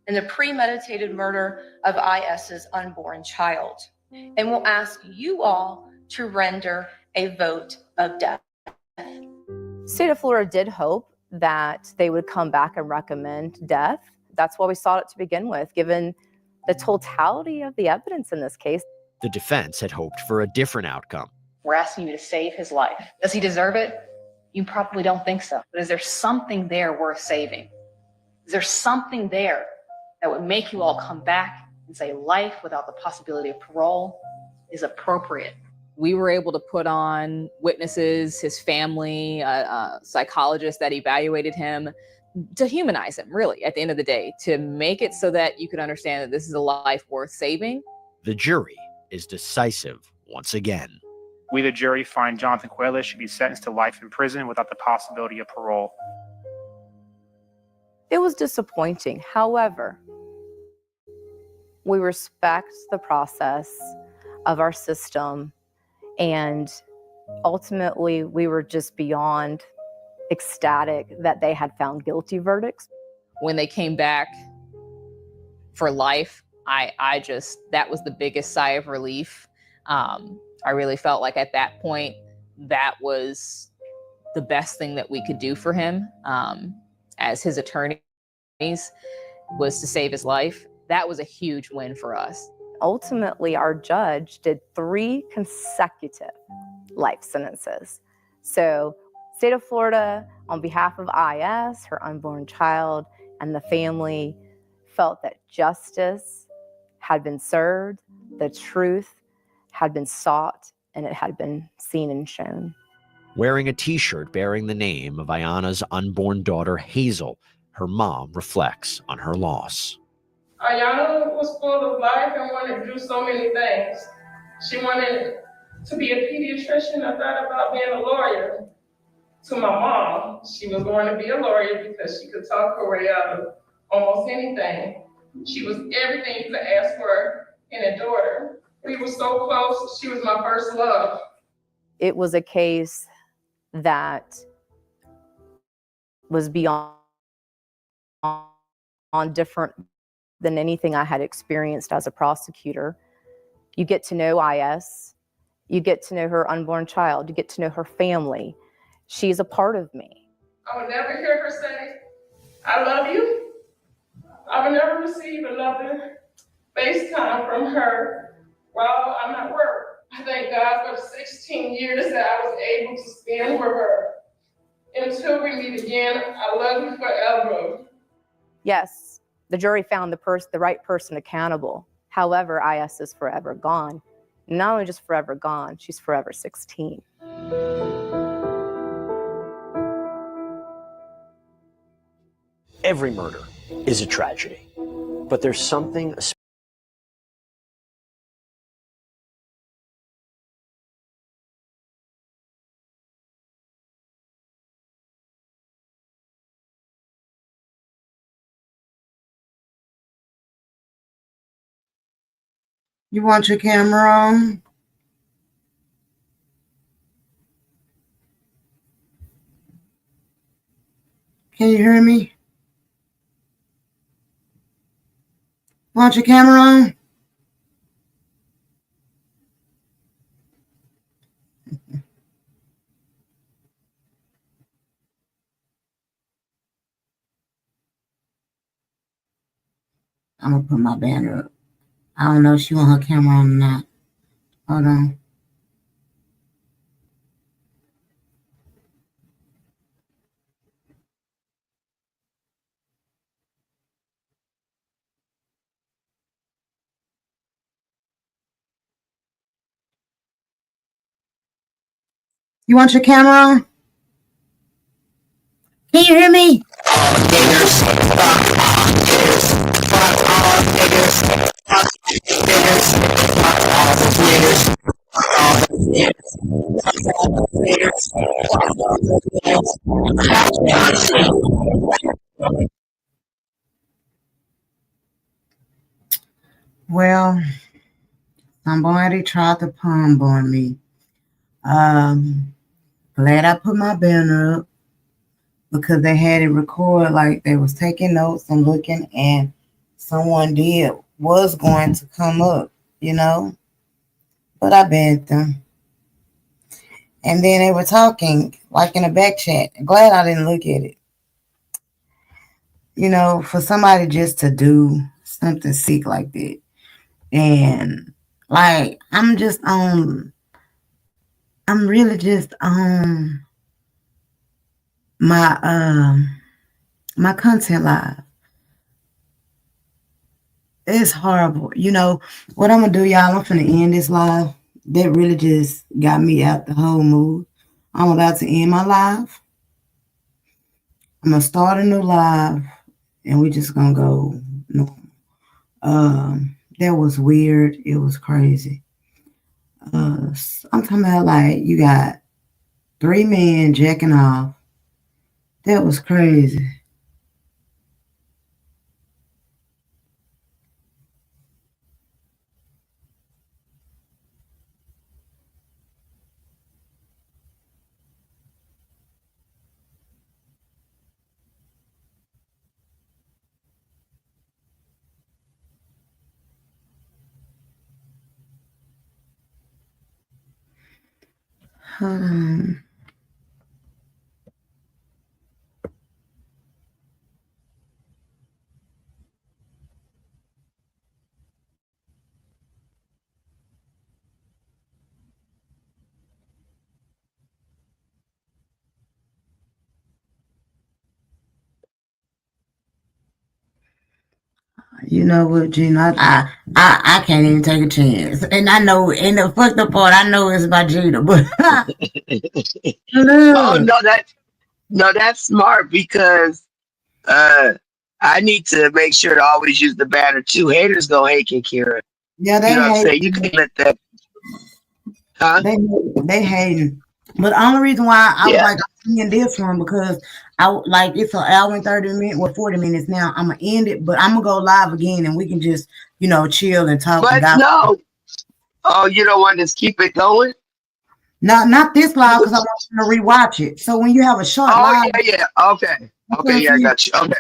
and the premeditated murder of IS's unborn child. And we'll ask you all to render a vote of death. State of Florida did hope that they would come back and recommend death. That's why we sought it to begin with, given the totality of the evidence in this case. The defense had hoped for a different outcome. We're asking you to save his life. Does he deserve it? You probably don't think so. But is there something there worth saving? Is there something there that would make you all come back and say life without the possibility of parole is appropriate? We were able to put on witnesses, his family, a psychologist that evaluated him, to humanize him, really, at the end of the day, to make it so that you could understand that this is a life worth saving. The jury is decisive once again. We, the jury, find Jonathan Quiles should be sentenced to life in prison without the possibility of parole. It was disappointing. However, we respect the process of our system, and ultimately we were just beyond ecstatic that they had found guilty verdicts. When they came back for life, I just, that was the biggest sigh of relief. I really felt like at that point, that was the best thing that we could do for him as his attorneys, was to save his life. That was a huge win for us. Ultimately, our judge did 3 consecutive life sentences. So, State of Florida, on behalf of IS, her unborn child, and the family, felt that justice had been served, the truth had been sought, and it had been seen and shown. Wearing a t-shirt bearing the name of Ayana's unborn daughter, Hazel, her mom reflects on her loss. Ayana was full of life and wanted to do so many things. She wanted to be a pediatrician. I thought about being a lawyer. To my mom, she was going to be a lawyer because she could talk her way out of almost anything. She was everything you could ask for in a daughter. We were so close. She was my first love. It was a case that was beyond different than anything I had experienced as a prosecutor. You get to know IS, you get to know her unborn child, you get to know her family. She's a part of me. I would never hear her say, I love you. I would never receive another FaceTime from her while I'm at work. I thank God for the 16 years that I was able to spend with her. Until we meet again, I love you forever. Yes, The jury found the right person accountable. However, IS is forever gone. Not only just forever gone, she's forever 16. Every murder is a tragedy, but there's something You want your camera on? Can you hear me? Want your camera on? I'm gonna put my banner up. I don't know if she want her camera on or not. Hold on. You want your camera on? Can you hear me? Well, somebody tried to palm on me. Glad I put my banner up because they had it record like they was taking notes and looking, and someone was going to come up, but I banned them. And then they were talking like in a back chat. Glad I didn't look at it. For somebody just to do something sick like that. And like, I'm really just on my content live. It's horrible. What I'm gonna do, y'all, I'm finna end this live. That really just got me out the whole mood. I'm about to end my live. I'm gonna start a new live, and we just gonna go normal. That was weird. It was crazy. I'm talking about like you got 3 men jacking off. That was crazy. Hold on. You know what, Gina? I can't even take a chance. And I know, in the fucked up part, I know it's about Gina, but Oh no, that's smart because I need to make sure to always use the banner too. Haters gonna hate Kira. yeah, they You know what I'm hate. saying? You can't let that. Huh? They hating. But the only reason why I was Yeah. like seeing this one because it's an hour and 30 minutes, 40 minutes now. I'm gonna end it, but I'm gonna go live again and we can just chill and talk But about. no. Oh, you don't want to just keep it going? Not this live because I want you to rewatch it. So when you have a short live, yeah. Okay. Okay, yeah, I got you. Okay.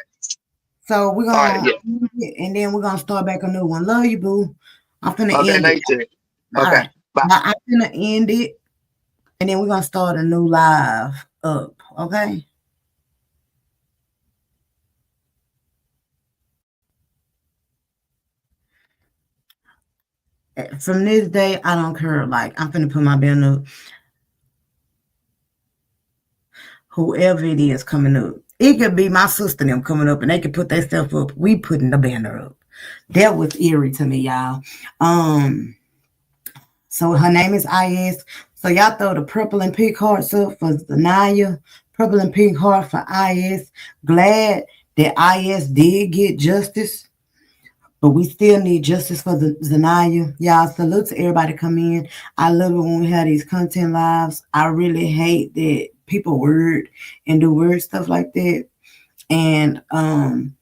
So we're All gonna right, end it, and then we're gonna start back a new one. Love you, boo. I'm finna Okay, end it. later. All Okay. right. Now I'm gonna end it, and then we're gonna start a new live up. Okay. From this day, I don't care. Like I'm finna put my banner up. whoever it is coming up. It could be my sister and them coming up and they could put their stuff up. We putting the banner up. That was eerie to me, y'all. So her name is IS. So y'all throw the purple and pink hearts up for Zanaya. Purple and pink heart for IS. Glad that IS did get justice. But we still need justice for the Zanaya. Y'all, salute to everybody come in. I love it when we have these content lives. I really hate that people word and do weird stuff like that. And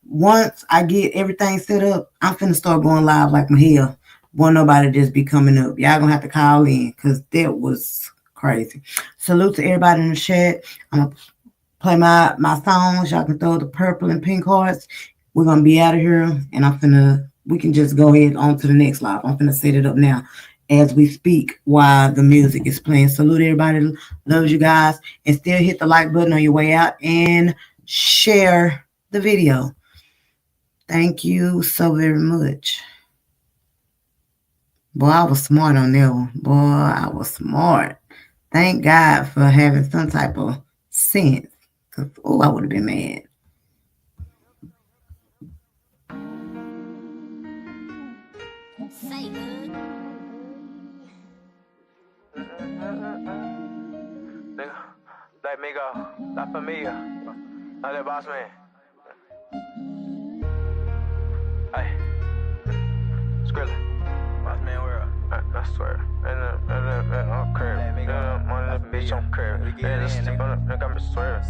once I get everything set up, I'm finna start going live like my hell. Won't nobody just be coming up. Y'all gonna have to call in because that was crazy. Salute to everybody in the chat. I'm gonna play my songs. Y'all can throw the purple and pink hearts. We're gonna be out of here, and we can just go ahead on to the next live. I'm finna set it up now as we speak while the music is playing. Salute everybody. Loves you guys. And still hit the like button on your way out and share the video. Thank you so very much. Boy, I was smart on that one. Boy, I was smart. Thank God for having some type of sense. Because, I would have been mad. Like Migo, La Familia, not the boss man. Hey, Skrilla, boss man, where? I swear, I'm curved. I'm bitch, I'm curved. I got me swear.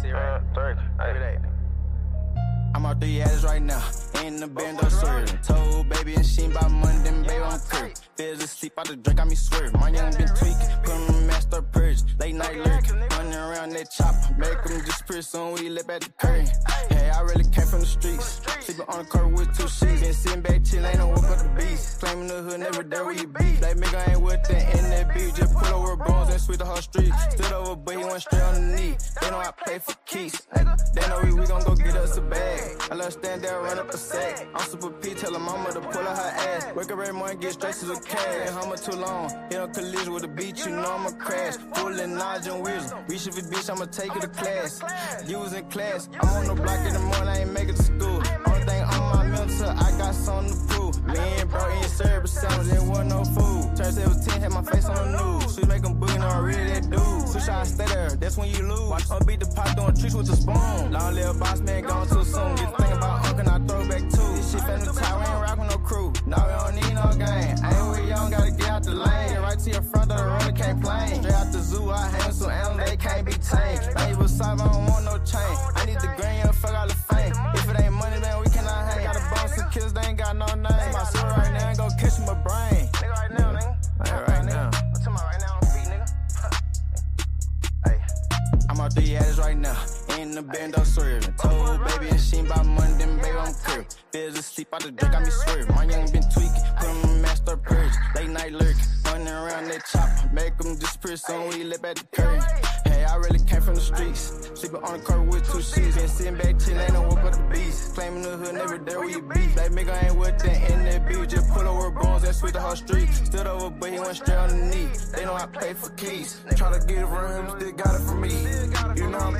I'm out 3 ads right now, in the band, I'm swerving. Told baby and she ain't by money, then baby, I'm curved. Fizz asleep out the drink, got me swerving. My young been tweaking, put him in master purge. Late night lurking, running around that chopper. Make him disappear soon, we lip at the curtain. Hey, I really came from the streets. Sleeping on the car with 2 sheets. And sitting back chill, ain't no one but the beast. Claiming the hood, never there where you be. Like Migo ain't with the in that beat. Just pull over bones and sweep the whole street. Stood over, but he went straight on the knee. They know I play for keys. They know we gon' go get us a bag. I love stand there, run up a sack. I'm super P, tell her mama to pull out her ass. Wake up every morning, get straight to the cash. Ain't hummer too long, hit a collision with a beat, you know I'ma crash. Pulling knowledge and wisdom, reach if a bitch, I'ma take her to class. You was in class, I'm on the block in the morning, I ain't make it to school. Only thing on my mental, I got something to prove. Me and bro in service sandwich, there wasn't no food. Turn 17, had my face on the news. She make them boogie, no, really that dude. Switch out, stay there, that's when you lose. Watch beat the pot, doing tricks with the spoon. Long little boss man, gone too soon. Get the thing about Uncle, I throw back too. This shit family time, we ain't rockin' no crew. No, we don't need no game. I ain't with young, gotta get out the lane. Get right to your front of the road, can't play. Straight out the zoo, I hang some animals, they can't be tamed. Baby, beside me, I don't want no chain. I need the green, yeah, fuck all the fame. If it ain't money, man, we cannot hang. Got a boss of kids, they ain't got no name. My soul right now, ain't gon' catch my brain. Nigga, right now, nigga. Right now. I'm talking about right now on feet, nigga. Hey, I'm out 3 ads right now. In the band, I'm swerving. Told baby and she ain't by money, then baby, I'm curved. Fizz asleep out the drink, got me swerving. My young been tweaking, put him in master purge. Late night lurking, running around that chopper. Make him disappear soon, we lip at the curtain. Hey, I really came from the streets. Sleeping on the car with 2 sheets. And sitting back chill, ain't no one but the beast. Claiming the hood, never there where you be. Like Migo ain't with the in that beat. Just pull over bones and sweep the whole street. Stood over, but he went straight on the knee. They know I play for keys. Try to get it from him, still got it from me. You know I'm